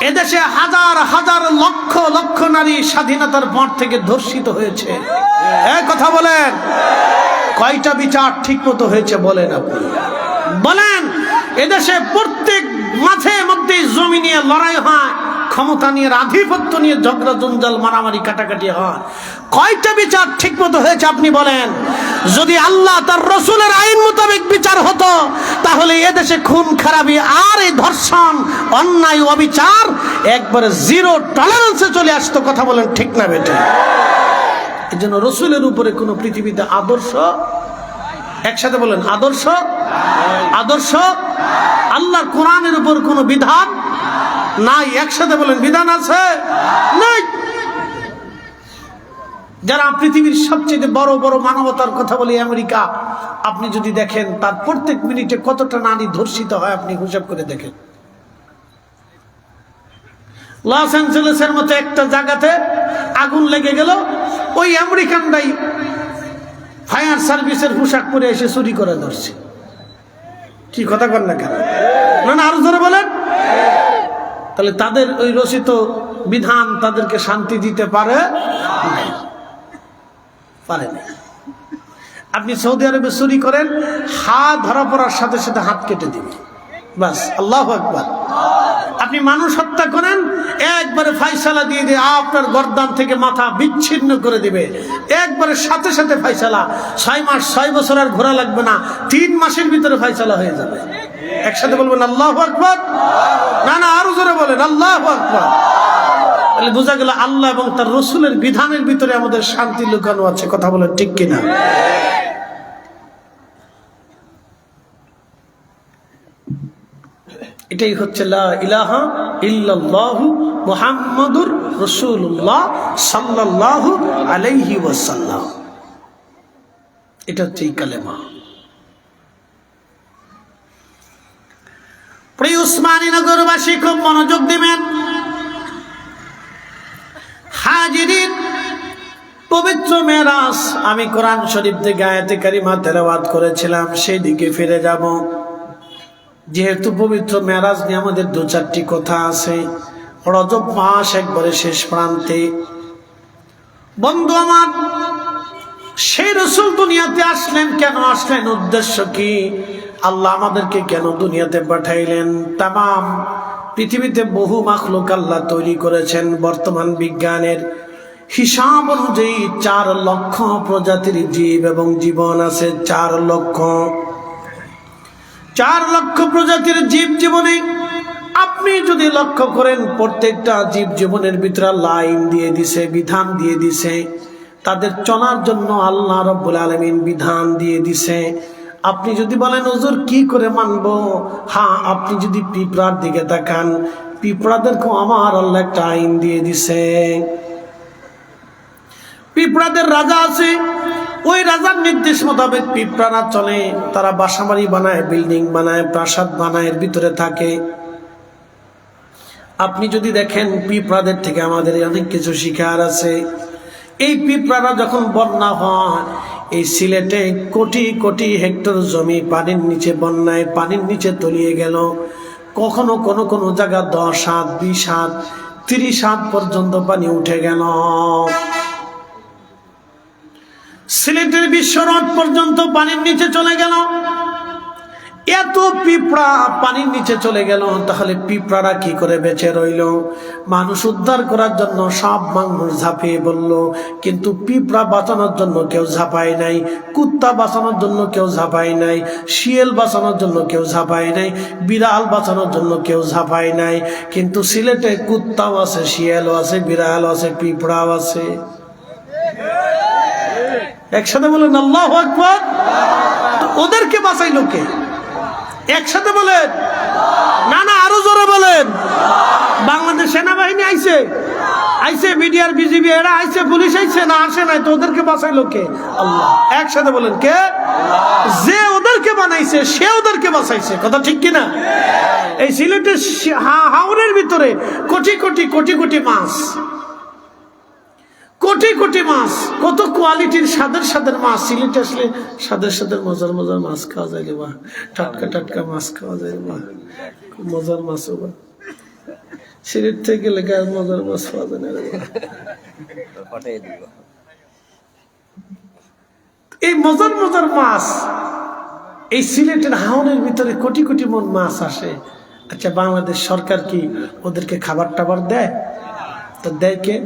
Speaker 1: এদেশে হাজার হাজার লক্ষ লক্ষ নারী স্বাধীনতার পর থেকে ধর্ষিত হয়েছে। এই কথা বলেন, কয়টা বিচার ঠিক মতো হয়েছে? বলেন আপনি বলেন। এদেশে প্রত্যেক মাঝে মধ্যে জমি নিয়ে লড়াই হয়, ক্ষমতা নিয়ে, আধিপত্য নিয়ে ঝগড়া জঞ্জাল, মারামারি, কাটাকাটি হয়। কয়টা বিচার ঠিক মতো হয়েছে আপনি বলেন? যদি আল্লাহ তার রসুলের আইন মোতাবেক বিচার হতো, তাহলে এদেশে খুন খারাপি আর এই ধর্ষণ, অন্যায়, অবিচার একবারে জিরো টলারেন্সে চলে আসতো। কথা বলেন ঠিক না বেটে? এই জন্য রসুলের উপরে কোনো পৃথিবীতে আদর্শ, একসাথে বলেন আদর্শ, আদর্শ আল্লাহর কোরআনের উপর কোনো বিধান নাই। একসাথে বলেন বিধান আছে নাই? যারা পৃথিবীর সবচেয়ে বড় বড় মানবতার কথা বলে আমেরিকা, আপনি যদি দেখেন তার প্রত্যেক মিনিটে কতটা নারী ধর্ষিত হয়, আপনি হিসাব করে দেখেন। লস অ্যাঞ্জেলেসের মতো একটা জায়গাতে আগুন লেগে গেল, ওই আমেরিকানরাই ফায়ার সার্ভিসের পোশাক পরে এসে চুরি করে ধরছে। কি কথা বল না কেন? না না, আরো জোরে বলেন। তাহলে তাদের ওই রচিত বিধান তাদেরকে শান্তি দিতে পারে? পারে না। আপনি সৌদি আরবে চুরি করেন, হাত ধরা পড়ার সাথে সাথে হাত কেটে দিবে, বাস। আল্লাহু আকবার। আপনি মানুষ হত্যা করেন, একবারে ফাইসালা দিয়ে দিয়ে আপনার গর্দান থেকে মাথা বিচ্ছিন্ন করে দিবে, একবারে সাথে সাথে ফাইসালা। 6 মাস 6 বছর আর ঘোরা লাগবে না, 3 মাসের ভিতরে ফাইসালা হয়ে যাবে। একসাথে বলবেন আল্লাহু আকবার। না না, আরো জোরে বলেন আল্লাহু আকবার। তাহলে বোঝা গেল আল্লাহ এবং তার রসুলের বিধানের ভিতরে আমাদের শান্তি লুকানো আছে। কথা বলেন ঠিক কিনা? এটাই হচ্ছে লা ইলাহা ইল্লাল্লাহু মুহাম্মাদুর রাসূলুল্লাহ সাল্লাল্লাহু আলাইহি ওয়াসাল্লাম। এটা হচ্ছে এই কালেমা। প্রিয় উসমানী নগরবাসী খুব মনোযোগ দিবেন। হাজিরিন, পবিত্র মেরাজ আমি কোরআন শরীফ থেকে আয়াতে কারিমা তেলাওয়াত করেছিলাম, সেই দিকে ফিরে যাব। যেহেতু পবিত্র মেরাজ নিয়ে আমাদের দু চারটি কথা আছে, রজব মাস একবারে শেষ প্রান্তে। বন্ধু আমার, সেই রাসূল দুনিয়াতে আসলেন, কেন আসলেন, উদ্দেশ্য কি, আল্লাহ আমাদেরকে কেন দুনিয়াতে পাঠাইলেন? তামাম পৃথিবীতে বহু মাখলুক আল্লাহ তৈরি করেছেন। বর্তমান বিজ্ঞানের হিসাব অনুযায়ী 4 লক্ষ প্রজাতির জীব এবং জীবন আছে। 4 লক্ষ প্রজাতির জীব জীবনে আপনি যদি লক্ষ্য করেন, প্রত্যেকটা জীব জীবনের ভিতরে আল্লাহ আইন দিয়ে দিছে, বিধান দিয়ে দিছে। তাদের চলার জন্য আল্লাহ রাব্বুল আলামিন বিধান দিয়ে দিছে। আপনি যদি বলেন হুজুর কি করে মানবো, হ্যাঁ, আপনি যদি পিঁপড়ার দিকে তাকান, পিঁপড়াদেরকেও আমার আল্লাহ একটা আইন দিয়ে দিছে। পিঁপড়াদের রাজা আছে, ওই রাজার নির্দেশ মোতাবেক পিঁপড়ারা চলে। তারা বাসাবাড়ি বানায়, বিল্ডিং বানায়, প্রাসাদ বানায়, এর ভিতরে থাকে। আপনি যদি দেখেন, পিঁপড়াদের থেকে আমাদের অনেক কিছু শিখার আছে। এই পিঁপড়ারা যখন বন্যা হয়, এই সিলেটে কোটি কোটি হেক্টর জমি পানির নিচে, বন্যায় পানির নিচে তলিয়ে গেল। কখনো কোনো কোনো জায়গা 10 হাত, 20 হাত, 30 হাত পর্যন্ত পানি উঠে গেল। সিলেটের বিশ্বরোড পর্যন্ত পানির নিচে চলে গেল। এত পিঁপড়া পানির নিচে চলে গেল, তাহলে পিঁপড়ারা কি করে বেঁচে রইল? মানুষ উদ্ধার করার জন্য সব মানুষ ঝাঁপিয়ে বলল, কিন্তু পিঁপড়া বাঁচানোর জন্য কেউ ঝাঁপায় নাই, কুত্তা বাঁচানোর জন্য কেউ ঝাঁপায় নাই, শিয়াল বাঁচানোর জন্য কেউ ঝাঁপায় নাই, বিড়াল বাঁচানোর জন্য কেউ ঝাঁপায় নাই। কিন্তু সিলেটে কুত্তাও আছে, শিয়ালও আছে, বিড়ালও আছে, পিঁপড়াও আছে। একসাথে বলেন আল্লাহু আকবার। ওদেরকে বাঁচাইলো কে? একসাথে বলেন না, না, আরো জোরে বলেন। বাংলাদেশ সেনাবাহিনী আইছে, বিডিআর, বিজিবি, এরা আইছে, পুলিশ আইছে না, আসে নাই, তো ওদেরকে বাঁচাইলো কে? আল্লাহ। একসাথে বলেন কে? যে ওদেরকে বানাইছে সে ওদেরকে বাঁচাইছে। কথা ঠিক কিনা? এই সিলেটের হাওরের ভিতরে কোটি কোটি কোটি কোটি মাছ, কোটি কোটি মাছ, কত কোয়ালিটির স্বাদের স্বাদের মাছ। সিলেটে আসলে স্বাদের স্বাদের মজার মজার মাছ খাওয়া যায় রে বা, টাটকা টাটকা মাছ খাওয়া যায় রে বা, খুব মজার মাছ। বা সিলেট থেকে গেলে গায়ে মজার মাছ পাওয়া যায় না রে বা। এই মজার মজার মাছ এই সিলেটের হাওনের ভিতরে কোটি কোটি মন মাছ আসে। আচ্ছা, বাংলাদেশ সরকার কি ওদেরকে খাবার টাবার দেয়? তো দেয় কে?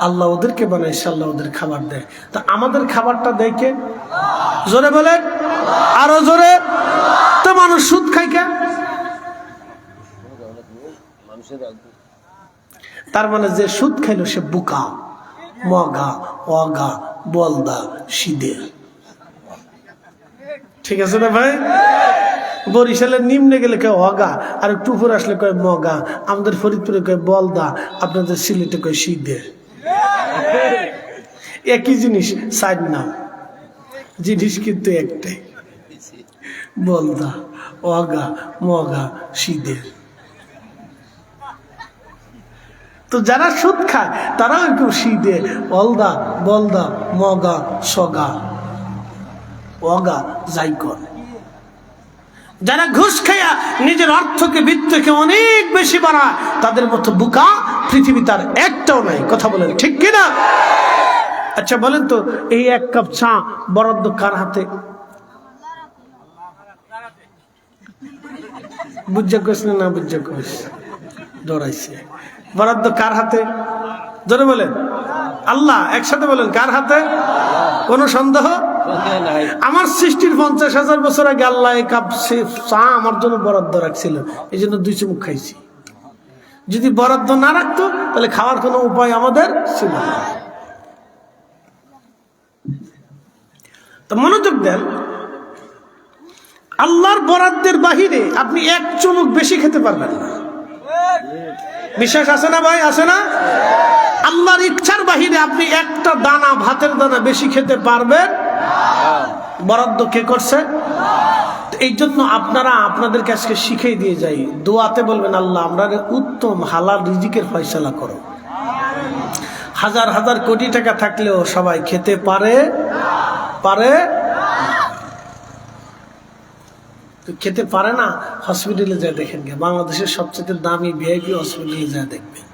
Speaker 1: আল্লাহ ওদেরকে বানাইছে, আল্লাহ ওদের খাবার দেয়। তো আমাদের খাবারটা দেয় কে? জোরে বলেন, আরো জোরে। তো মানুষ সুদ খায় কে? তার মানে যে সুদ খাইলো সে বুকা, মগা, অগা, বলদা, সিদে। ঠিক আছে না ভাই? বরিশালের নিম্নে গেলে কয় অগা, আর একটু উপরে আসলে কয় মগা, আমাদের ফরিদপুরে কয় বলদা, আপনাদের সিলেটে কয় সিদে। একই জিনিস, সাইড নাম, জিনিস কিন্তু একটাই, বলদা, অগা, মগা, সিদে। তো যারা সুদ খায় তারাও একটু সিদে, অলদা, বলদা, মগা, সগা, অগা, জাইকন। যারা ঘুষ খায়া নিজের অর্থকে, বৃত্তকে অনেক বেশি বাড়ায়, তাদের মতো বুকা পৃথিবী তার একটাও নাই। কথা বলেন ঠিক কিনা? আচ্ছা বলেন তো, এই 1 কাপ চা বরাদ্দ কার হাতে? বুঝা কইস না বুঝা কইস, ডরাইছে। বরাদ্দ কার হাতে? জোরে বলেন আল্লাহ। একসাথে বলেন কার হাতে? কোন সন্দেহ? আমার সৃষ্টির 50,000 বছর আগে আল্লাহ 1 কাপ চা আমার জন্য বরাদ্দ রাখছিল, এই জন্য 2 চুমুক খাইছি। যদি বরাদ্দ না রাখতো তাহলে খাওয়ার কোনো উপায় আমাদের ছিল না। তো মনোযোগ দেন, আল্লাহর বরাদ্দের বাহিরে আপনি 1 চুমুক বেশি খেতে পারবেন না। বিশ্বাস আছে না ভাই? আছে না? আল্লাহর ইচ্ছার বাহিরে আপনি একটা দানা, ভাতের দানা বেশি খেতে পারবেন বরাদ্দ কে করছে? এই জন্য আপনারা আপনাদেরকে আজকে শিখিয়ে দিয়ে যাই, দোয়াতে বলবেন আল্লাহ আমরা উত্তম হালাল রিজিকের ফয়সালা করো। হাজার হাজার কোটি টাকা থাকলেও সবাই খেতে পারে খেতে পারে না। হসপিটালে যায় দেখেন, বাংলাদেশের সবচেয়ে দামি ভিআইপি হসপিটালে যায় দেখবেন,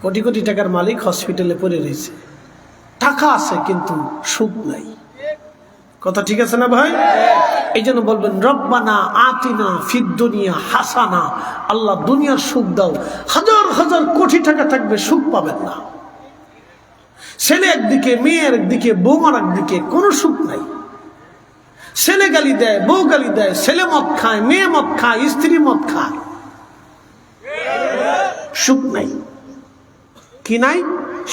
Speaker 1: কোটি কোটি টাকার মালিক হসপিটালে পড়ে রয়েছে, টাকা আছে কিন্তু সুখ নাই। কথা ঠিক আছে না ভাই? এই জন্য বলবেন রব্বানা আতিনা ফিদ দুনিয়া হাসানা, আল্লাহ দুনিয়ার সুখ দাও। হাজার হাজার কোটি টাকা থাকবে সুখ পাবেন না। ছেলে একদিকে, মেয়ে একদিকে, বৌমার একদিকে, কোনো সুখ নাই। ছেলে গালি দেয়, বউ গালি দেয়, ছেলে মদ খায়, মেয়ে মদ খায়, স্ত্রী মদ খায়, সুখ নাই। কি নাই?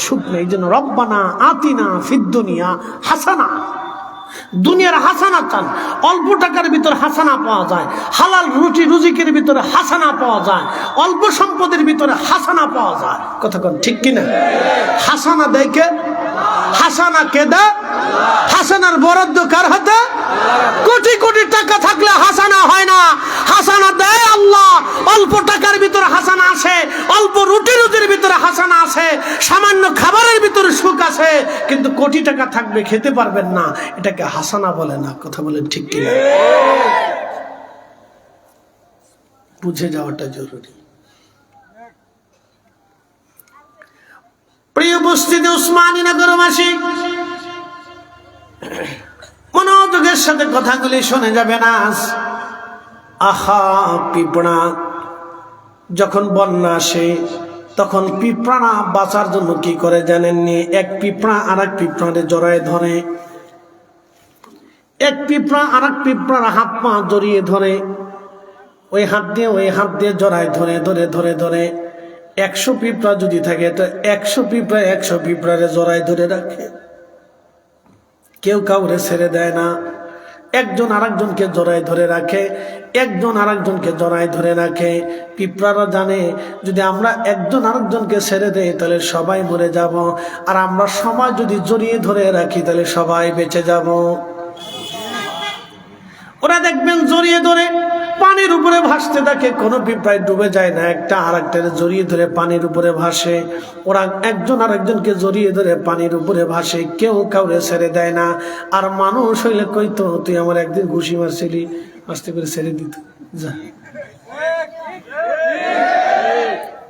Speaker 1: সুখ নাই। এই জন্য রব্বানা আতিনা ফিদ দুনিয়া হাসানা, দুনিয়ার হাসানা চান। অল্প টাকার ভিতরে হাসানা পাওয়া যায়, হালাল রুটি রুজিকের ভিতরে হাসানা পাওয়া যায়, অল্প সম্পদের ভিতরে হাসানা পাওয়া যায়। কথা কোন ঠিক কিনা? হাসানা দেয় কে? হাসানা কে দেয়? হাসানার বরাদ্দ কার হাতে? কোটি কোটি টাকা থাকলে হাসানা হয় না, হাসানা দেয় আল্লাহ। অল্প টাকার ভিতরে হাসানা আসে, অল্প রুটি রুজির ভিতরে হাসানা আসে, সামান্য খাবারের ভিতরে সুখ আছে, কিন্তু কোটি টাকা থাকবে খেতে পারবেন না, এটাকে হাসানা বলে না। কথা বলেন ঠিক কিনা? বুঝে যাওয়াটা জরুরি। প্রিয় উপস্থিতি, উসমানীনগরবাসী মনোযোগের সাথে কথাগুলি শুনে যাবে না। আহা, পিঁপড়া যখন বন্যা আসে তখন পিঁপড়া বাঁচার জন্য কি করে জানেননি? এক পিঁপড়া আর এক পিঁপড়ারে জড়ায় ধরে, এক পিঁপড়া আর এক পিঁপড়ার হাত পা জড়িয়ে ধরে, ওই হাত দিয়ে জড়ায় ধরে ধরে ধরে ধরে 100 পিঁপড়া যদি থাকে তো 100 পিঁপড়ারে জড়ায় ধরে রাখে, কেউ কাউরে ছেড়ে দেয় না। একজন আরেকজনকে জড়ায় ধরে রাখে, একজন আরেকজনকে জড়ায় ধরে রাখে। পিঁপড়ারা জানে যদি আমরা একজন আরেকজনকে ছেড়ে দেই তাহলে সবাই মরে যাব, আর আমরা সবাই যদি জড়িয়ে ধরে রাখি তাহলে সবাই বেঁচে যাব। ওরা দেখবেন জড়িয়ে ধরে পানির উপরে ভাসতে থাকে, কোনো পিঁপড়ায় ডুবে যায় না, একটা আরেকটারে জড়িয়ে ধরে পানির উপরে ভাসে। ওরা একজন আরেকজনকে জড়িয়ে ধরে পানির উপরে ভাসে, কেউ কাউরে ছেড়ে দেয় না। আর মানুষ হইলে কইতো তুই আমার একদিন ঘুষি মারছিলি, আস্তে করে ছেড়ে দিত। যা,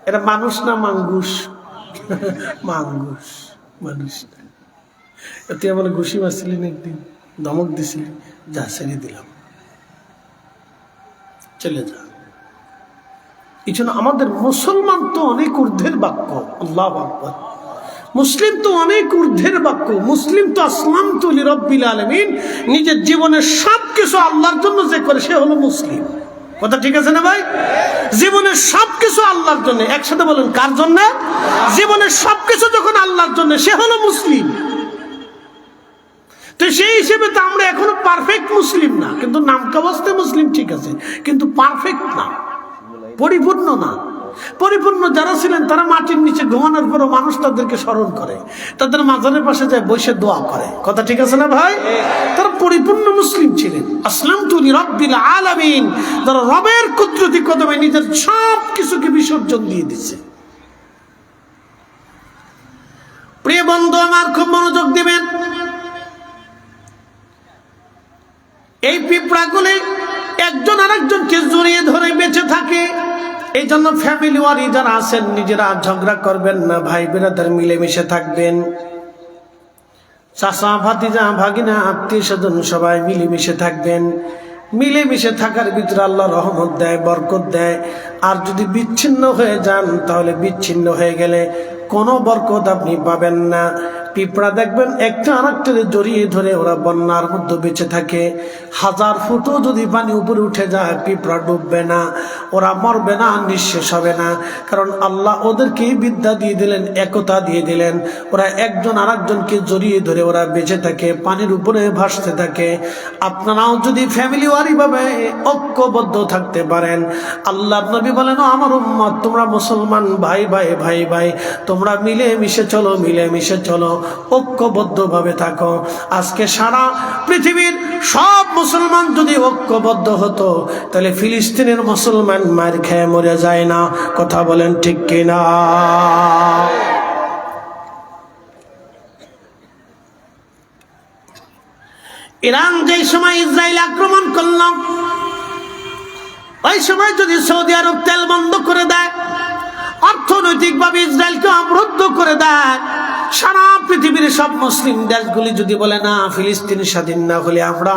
Speaker 1: এটা মানুষ না মাঙ্গুস? মাঙ্গুস মানুষ না। তুই আমার ঘুষি মারছিলি না, একদিন ধমক দিছিলি, যা ছেড়ে দিলাম, চলে যা। এই জন্য আমাদের মুসলমান তো অনেক ঊর্ধ্বের বাক্য, আল্লাহু আকবার। মুসলিম তো অনেক ঊর্ধ্বের বাক্য। মুসলিম তো আসলামতু লিরাব্বিল আলামিন, নিজের জীবনের সবকিছু আল্লাহর জন্য যে করে সে হলো মুসলিম। কথা ঠিক আছে না ভাই? জীবনের সবকিছু আল্লাহর জন্য। একসাথে বলেন, কার জন্য? জীবনের সবকিছু যখন আল্লাহর জন্য, সে হলো মুসলিম। তো সেই হিসেবে তো আমরা এখনো পারফেক্ট মুসলিম না, কিন্তু নামকাবস্তে মুসলিম ঠিক আছে, কিন্তু পারফেক্ট না, পরিপূর্ণ না। পরিপূর্ণ যারা ছিলেন তারা মাটির নিচে ঘুমানোর পরও মানুষ তাদেরকে স্মরণ করে, তাদের মাজারের পাশে যায় বসে দোয়া করে। কথা ঠিক আছে না ভাই? তারা পরিপূর্ণ মুসলিম ছিলেন। আসলামতু লিরাব্বিল আলামিন, যারা রবের কুদরতি কদমে নিজের সব কিছুকে বিসর্জন দিয়ে দিচ্ছে। প্রিয় বন্ধু আমার, খুব মনোযোগ দিবেন। এই পিঁপড়াগুলি একজন আরেকজনকে জড়িয়ে ধরে বেঁচে থাকে। এই জন্য ফ্যামিলি ওয়ারি যারা আছেন নিজেরা ঝগড়া করবেন না, ভাই বেরাদার মিলেমিশে থাকবেন। চাচা ভাতিজা ভাগিনা আত্মীয় স্বজন সবাই মিলেমিশে থাকবেন। মিলেমিশে থাকার ভিতরে আল্লাহ রহমত দেয়, বরকত দেয়। আর যদি বিচ্ছিন্ন হয়ে যান তাহলে বিচ্ছিন্ন হয়ে গেলে কোনো বরকত আপনি পাবেন না। পিঁপড়া দেখবেন একটা আরেকটারে জড়িয়ে ধরে ওরা বন্যার মধ্যে বেঁচে থাকে। 1000 ফুটও যদি পানি উপরে উঠে যায় পিঁপড়া ডুববে না, ওরা মরবে না, নিঃশেষ হবে না। কারণ আল্লাহ ওদেরকে বিদ্যা দিয়ে দিলেন, একতা দিয়ে দিলেন। ওরা একজন আরেকজনকে জড়িয়ে ধরে ওরা বেঁচে থাকে, পানির উপরে ভাসতে থাকে। আপনারাও যদি ফ্যামিলি ওয়ারি ভাবে ঐক্যবদ্ধ থাকতে পারেন, আল্লাহর নবী বলেন আমার উম্মত তোমরা মুসলমান ভাই ভাই ভাই ভাই তোমরা মিলে মিশে চলো, মিলে মিশে চলো। ঐক্যবদ্ধভাবে থাকো। আজকে সারা পৃথিবীর সব মুসলমান যদি ঐক্যবদ্ধ হতো তাহলে ফিলিস্তিনের মুসলমান মার খেয়ে মরে যায় না। কথা বলেন ঠিক কিনা? ইরান যেই সময় ইসরায়েল আক্রমণ করল, ওই সময় যদি সৌদি আরব তেল বন্ধ করে দেয়, অর্থনৈতিকভাবে ইসরায়েলকে অবরুদ্ধ করে দেয়, সারা পৃথিবীর সব মুসলিম দেশগুলি যদি বলে না ফিলিস্তিন স্বাধীন না হলে আমরা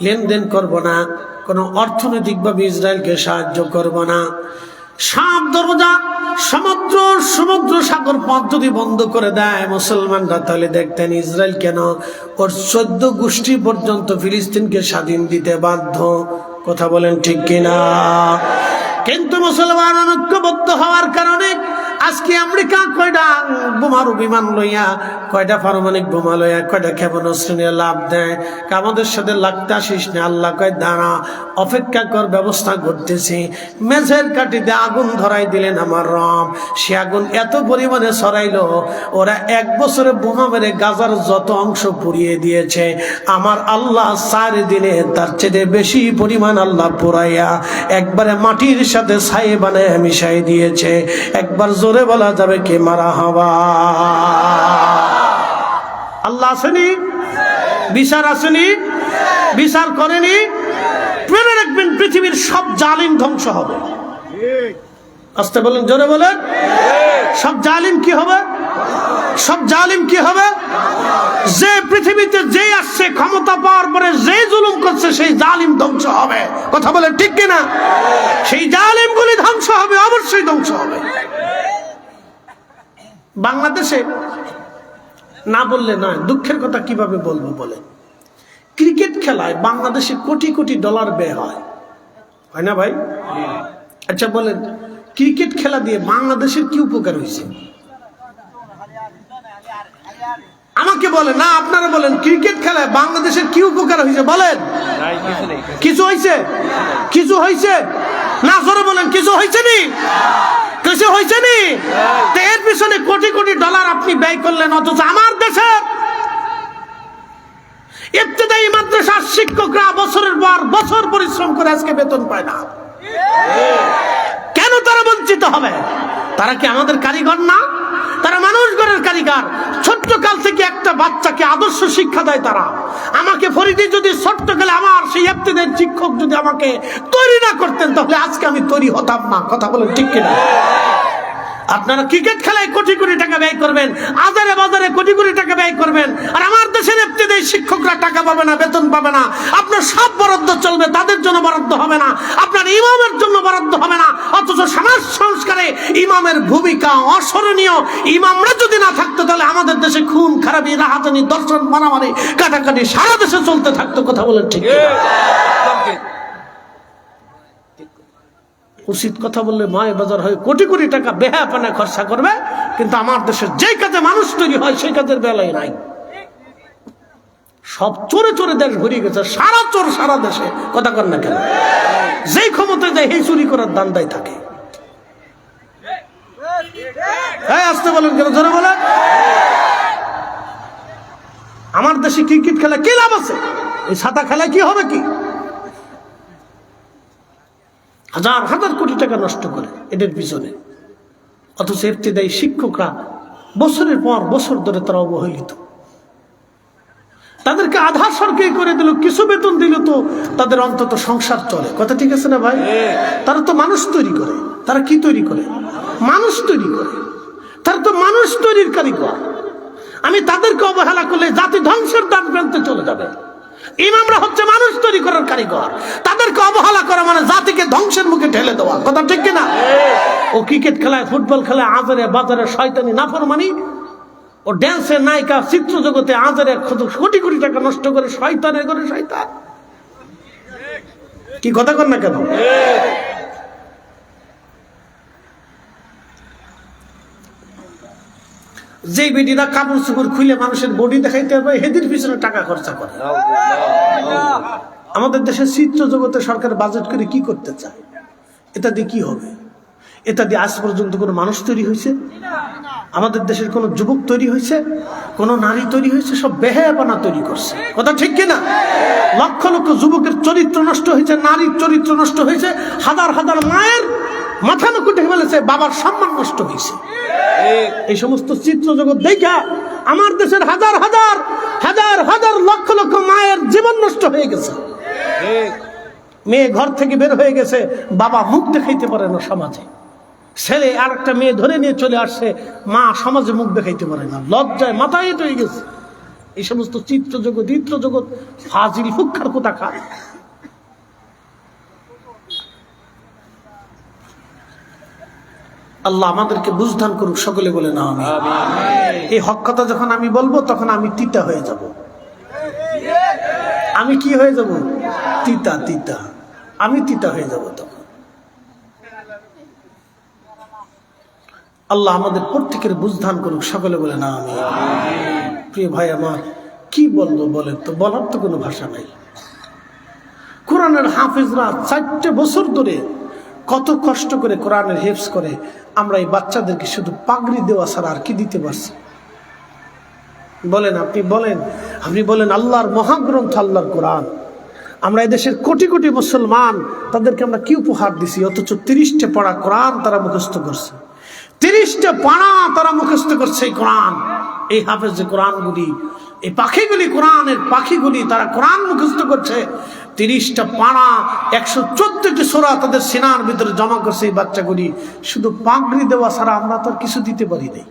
Speaker 1: লেনদেন করব না, কোনো অর্থনৈতিকভাবে ইসরায়েলকে সাহায্য করব না, সাত দরজা সমুদ্র সাগর পথ যদি বন্ধ করে দেয় মুসলমানরা, তাহলে দেখতেন ইসরায়েল কেন ওর 14 গোষ্ঠী পর্যন্ত ফিলিস্তিনকে স্বাধীন দিতে বাধ্য। কথা বলেন ঠিক কিনা? কিন্তু মুসলমান ঐক্যবদ্ধ হওয়ার কারণে আজকে আমেরিকা কয়টা বোমারু বিমান লইয়া, কয়টা পারমাণবিক বোমা লইয়া, কয়টা ক্ষেপণাস্ত্র নিয়ে লাভ দেয়। আমাদের সাথে লাগতে আসিস না, আল্লাহ কয় দাঁড়া, অপেক্ষা কর, ব্যবস্থা করতেছি। মেঝের কাঠিতে আগুন ধরাই দিলেন আমার রব, সে আগুন এত পরিমাণে ছড়াইলো, ওরা 1 বছরে বোমা মেরে গাজার যত অংশ পুড়িয়ে দিয়েছে, আমার আল্লাহ 4 দিনে তার চেয়ে বেশি পরিমাণ আল্লাহ পুরাইয়া একবারে মাটির সাথে ছাই বানায় মিশাই দিয়েছে। একবার জোরে বলা যাবে কি মারহাবা? আল্লাহ আসেনি? বিচার আসেনি? বিচার করেনি? মনে রাখবেন পৃথিবীর সব জালিম ধ্বংস হবে। আস্তে বলেন, জোরে বলেন। সব জালিম কি হবে? সব জালিম কি হবে? যে পৃথিবীতে যে আসছে ক্ষমতা পাওয়ার পরে যে জুলুম করছে সেই জালিম ধ্বংস হবে। কথা বলেন ঠিক কিনা? সেই জালিমগুলি ধ্বংস হবে, অবশ্যই ধ্বংস হবে। বাংলাদেশে না বললে না, দুঃখের কথা কিভাবে বলবো বলেন? ক্রিকেট খেলায় বাংলাদেশে কোটি কোটি ডলার ব্যয় হয়, হয় না ভাই? আচ্ছা বলেন, ক্রিকেট খেলা দিয়ে বাংলাদেশের কি উপকার হয়েছে? আমাকে বলেন না, আপনারা বলেন, ক্রিকেট খেলায় বাংলাদেশের কি উপকার হয়েছে বলেন? কিছু হয়েছে? কিছু হয়েছে না? জোরে বলেন, কিছু হয়েছে নি? কিছু হয়েছে নি? এর পিছনে কোটি কোটি ডলার আপনি ব্যয় করলেন, অথচ আমার দেশে ইবতেদায়ী মাদ্রাসার শিক্ষকরা বছরের পর বছর পরিশ্রম করে আজকে বেতন পায় না। কেন তারা বঞ্চিত হবে? তারা কি আমাদের কারিগর না? তারা মানুষ গড়ের কারিগর। ছোট্ট কাল থেকে একটা বাচ্চাকে আদর্শ শিক্ষা দেয় তারা। আমাকে ফরিদি যদি ছোট্ট কালে আমার সেই ইবতেদায়ী শিক্ষক যদি আমাকে তৈরি না করতেন, তাহলে আজকে আমি তৈরি হতাম না। কথা বলেন ঠিক কিনা? আপনারা ক্রিকেট খেলায় কোটি কোটি টাকা ব্যয় করবেন, আজারে বাজারে কোটি কোটি টাকা ব্যয় করবেন, আর আমার দেশের ইবতেদায়ী শিক্ষকরা টাকা পাবে না, বেতন পাবে না। আপনার সব বরাদ্দ চলবে, তাদের জন্য বরাদ্দ হবে না, আপনার ইমামের জন্য বরাদ্দ হবে না। অথচ সমাজ সংস্কারে ইমামের ভূমিকা অস্মরণীয়। ইমামরা যদি না থাকতো তাহলে আমাদের দেশে খুন খারাপি, রাহাজানি, দর্শন, মারামারি, কাটাকাটি সারা দেশে চলতে থাকতো। কথা বলেন ঠিক কিনা? উচিত কথা বললে মায় বাজার হয়ে কোটি কোটি টাকা বেহাপানা খরচা করবে, কিন্তু আমার দেশের যেই কাজে মানুষ তৈরি হয় সেই কাজের বেলায় নাই। সব চোরে চোরে দেশ ভরিয়ে গেছে, সারা চোর সারা দেশে। কথা কর না কেন? যেই ক্ষমতা যায় সেই চুরি করার দান্দায় থাকে। আসতে বলেন কেন? জোরে বলেন। আমার দেশে ক্রিকেট খেলা কি লাভ আছে? এই ছাতা খেলায় কি হবে? কি হাজার হাজার কোটি টাকা নষ্ট করে এদের পিছনে, অথচ ইবতেদায়ী শিক্ষকরা বছরের পর বছর ধরে তারা অবহেলিত। তাদেরকে আধা সরকারি করে দিল, কিছু বেতন দিল তো তাদের অন্তত সংসার চলে। কথা ঠিক আছে না ভাই? তারা তো মানুষ তৈরি করে। তারা কি তৈরি করে? মানুষ তৈরি করে। তারা তো মানুষ তৈরির কারিগর। আমি তাদেরকে অবহেলা করলে জাতি ধ্বংসের দ্বার প্রান্তে চলে যাবে। ইমামরা হচ্ছে মানুষ তৈরি করার কারিগর, তাদেরকে অবহেলা করা মানে জাতিকে ধ্বংসের মুখে ঠেলে দেওয়া। কথা ঠিক কিনা? ও ক্রিকেট খেলায়, ফুটবল খেলায় আজারে বাজারে শয়তানি নাফরমানি, ও ড্যান্সের নায়িকা, চিত্র জগতে আজারে কোটি কোটি টাকা নষ্ট করে শয়তানের করে শয়তান। কি কথা কর না কেন? যে বেটিরা কাপড় চোপড় খুলে মানুষের বডি দেখাইতে হবে, হেদির পিছনে টাকা খরচা করে। আমাদের দেশের চিত্র জগতে সরকার বাজেট করে কি করতে চায়? এটা দিয়ে কি হবে? এটা দিয়ে আজ পর্যন্ত কোনো মানুষ তৈরি হয়েছে? আমাদের দেশের কোনো যুবক তৈরি হয়েছে, কোনো নারী তৈরি হয়েছে? সব বেহায়াপনা তৈরি করছে। কথা ঠিক কিনা? লক্ষ লক্ষ যুবকের চরিত্র নষ্ট হয়েছে, নারীর চরিত্র নষ্ট হয়েছে, হাজার হাজার মায়ের মাথা নুকুটে ফেলেছে, বাবার সম্মান নষ্ট হয়েছে। এই সমস্ত চিত্র জগৎ দেখা আমার দেশের হাজার হাজার হাজার হাজার লক্ষ লক্ষ মায়ের জীবন নষ্ট হয়ে গেছে। মেয়ে ঘর থেকে বের হয়ে গেছে, বাবা মুখ দেখাইতে পারে না সমাজে। ছেলে আর একটা মেয়ে ধরে নিয়ে চলে আসছে, মা সমাজে মুখ দেখাইতে পারে না, লজ্জায় মাথায় হেঁটে হয়ে গেছে। এই সমস্ত চিত্র জগৎ ইত্র জগৎ ফাজিল ফুক্ষার কোথা খায়। আল্লাহ আমাদেরকে বুঝদান করুক, সকলে বলে না আমি। এই হক কথা যখন আমি বলবো তখন আমি তিতা হয়ে যাব। আমি কি হয়ে যাব? তিতা তিতা, আমি তিতা হয়ে যাব তখন। আল্লাহ আমাদের প্রত্যেকের বুঝদান করুক, সকলে বলে না আমি। প্রিয় ভাই আমার, কি বলবো বলেন তো? বলার তো কোনো ভাষা নাই। কোরআনের হাফিজরা 4 বছর ধরে কত কষ্ট করে কোরআনের হেফজ করে। আমরা এই বাচ্চাদেরকে শুধু পাগড়ি দেওয়া ছাড়া আর কি দিতে পারছি? বলেন, আপনি বলেন, আপনি বলেন। আল্লাহর মহাগ্রন্থ, আল্লাহর কোরআন। আমরা এদেশের কোটি কোটি মুসলমান, তাদেরকে আমরা কি উপহার দিছি? অথচ 30টা পড়া কোরআন তারা মুখস্থ করছে। 30টা পাড়া তারা মুখস্থ করছে এই কোরআন। এই হাফেজ যে কোরআনগুলি, এই পাখিগুলি, কোরআনের পাখিগুলি, তারা কোরআন মুখস্থ করছে। 30টা পাড়া, 114টি সূরা তাদের সিনার ভিতরে জমা করছে এই বাচ্চাগুলি। শুধু পাগড়ি দেওয়া ছাড়া আমরা তো আর কিছু দিতে পারি নাই,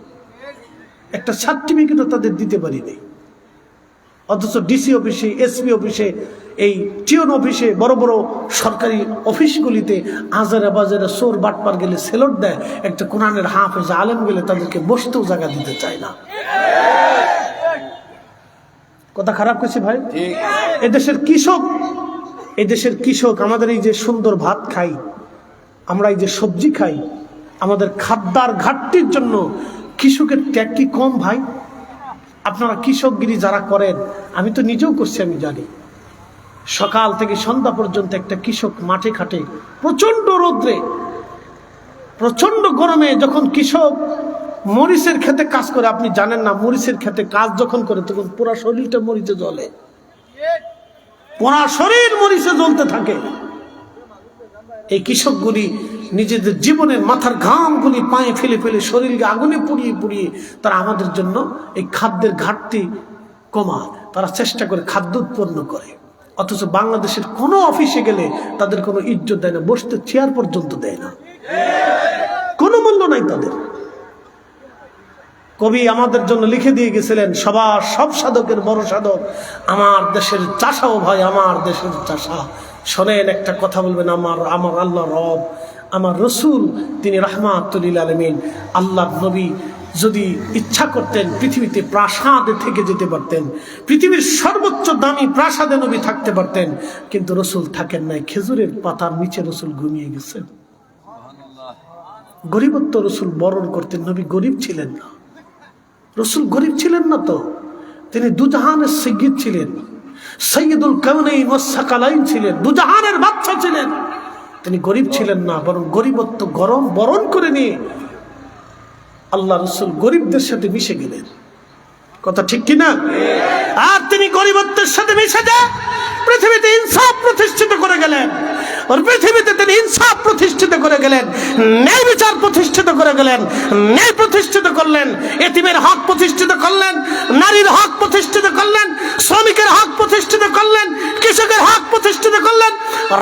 Speaker 1: একটা সার্টিফিকেটও তাদের দিতে পারি নাই। অথচ ডিসি অফিসে, এসপি অফিসে, এই টিউন অফিসে, বড় বড় সরকারি অফিসগুলিতে আজারে বাজারে চোর বাটপার গেলে সেলট দেয়, একটা কোরআনের হাফেজ আলেম গেলে তাদেরকে বসতেও জায়গা দিতে চায় না। কথা খারাপ করছে ভাই? এদেশের কৃষক, এদেশের কৃষক, আমাদের এই যে সুন্দর ভাত খাই, আমরা এই যে সবজি খাই, আমাদের খাদ্যার ঘাটতির জন্য কৃষকের ত্যাগ কি কম ভাই? আপনারা কৃষকগিরি যারা করেন, আমি তো নিজেও করছি, আমি জানি। সকাল থেকে সন্ধ্যা পর্যন্ত একটা কৃষক মাঠে খাটে, প্রচন্ড রোদ্রে, প্রচন্ড গরমে। যখন কৃষক মরিচের খেতে কাজ করে, আপনি জানেন না, মরিচের খেতে কাজ যখন করে তখন পুরা শরীরটা মরিচে জ্বলে, পুরা শরীর মরিচে জ্বলতে থাকে। এই কৃষকগুলি নিজেদের জীবনের মাথার ঘামগুলি পায়ে ফেলে ফেলে শরীরকে আগুনে পুড়িয়ে পুড়িয়ে তারা আমাদের জন্য এই খাদ্যের ঘাটতি কমায়, তারা চেষ্টা করে খাদ্য উৎপন্ন করে। অথচ বাংলাদেশের কোনো অফিসে গেলে তাদের কোনো ইজ্জত দেয় না, বসতে চেয়ার পর্যন্ত দেয় না, কোনো মূল্য নাই তাদের। কবি আমাদের জন্য লিখে দিয়ে গেছিলেন, সবার সব সাধকের বড় সাধক আমার দেশের চাষা। ও ভাই, আমার দেশের চাষা, শোনেন, একটা কথা বলবেন। আমার আল্লাহ রব, আমার রসুল, তিনি রাহমাতুল লিল আলামিন, আল্লাহর নবী যদি ইচ্ছা করতেন পৃথিবীতে প্রাসাদে থেকে যেতে পারতেন, পৃথিবীর সর্বোচ্চ দামি প্রাসাদে নবী থাকতে পারতেন, কিন্তু রসুল থাকেন নাই। খেজুরের পাতার নিচে রসুল ঘুমিয়ে গেছেন। গরিবত্ব রসুল বরণ করতেন, নবী গরিব ছিলেন না। রসুল গরিব ছিলেন না তো, তিনি দুজাহানের সৈয়দ ছিলেন, সৈয়দুল কাউনাইন ওয়াস সাকালাইন ছিলেন, দুজাহানের বাদশা ছিলেন। তিনি গরিব ছিলেন না, বরং গরিবত্ব গরম বরণ করে নিয়ে আল্লাহ রসুল গরিবদের সাথে মিশে গেলেন। কথা ঠিক কিনা? আর তিনি গরিবত্বের সাথে মিশে যায় পৃথিবীতে ইনসাফ প্রতিষ্ঠিত করে গেলেন। আর পৃথিবীতে তিনি ইনসাফ প্রতিষ্ঠিত করে গেলেন, ন্যায় বিচার প্রতিষ্ঠিত করে গেলেন, ন্যায় প্রতিষ্ঠিত করলেন, এতিমের হক প্রতিষ্ঠিত করলেন, নারীর হক প্রতিষ্ঠিত করলেন, শ্রমিকের হক প্রতিষ্ঠিত করলেন, কৃষকের হক প্রতিষ্ঠিত করলেন,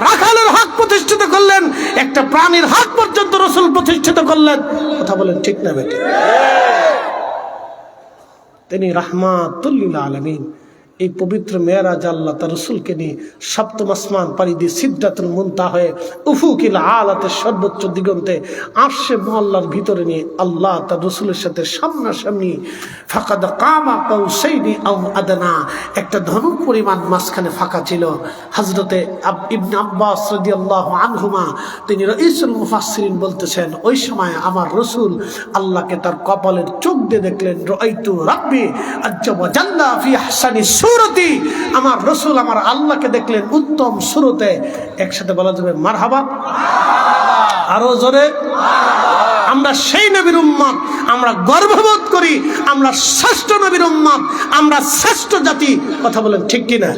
Speaker 1: রাখালের হক প্রতিষ্ঠিত করলেন, একটা প্রাণীর হক পর্যন্ত রসুল প্রতিষ্ঠিত করলেন। কথা বলেন ঠিক না বেটি? তিনি রাহমাতুল লিল আলামিন। এই পবিত্র মেরাজ আল্লাহ তার রসুলকে নিয়ে সপ্তম আসমান পাড়ি দিয়ে সিদরাতুল মুনতাহা হয়ে উফুকিল আলাতের সর্বোচ্চ দিগন্তে আরশে মুআল্লার ভিতরে নিয়ে আল্লাহ তার রসুলের সাথে সামনাসামনি ফাকাদ কামা কাউসাইনি আও আদনা, একটা ধনুক পরিমাণ মাঝখানে ফাঁকা ছিল। হযরতে ইবনে আব্বাস রাদিয়াল্লাহু আনহুমা, তিনি রাইসুল মুফাসসিরিন বলতেছেন, ওই সময় আমার রসুল আল্লাহকে তার কপালের চোখ দিয়ে দেখলেন। রাআইতু রাব্বি আজ্জা ওয়া জাল্লা ফি আহসানি সুরতি, আমার রসুল আমার আল্লাহকে দেখলেন উত্তম সুরতে। একসাথে বলা যাবে মারহাবা, আরো জোরে। আমরা সেই নবীর উম্মত, আমরা গর্ববোধ করি আমরা শ্রেষ্ঠ নবীর উম্মত, আমরা শ্রেষ্ঠ জাতি। কথা বলেন ঠিক কিনা?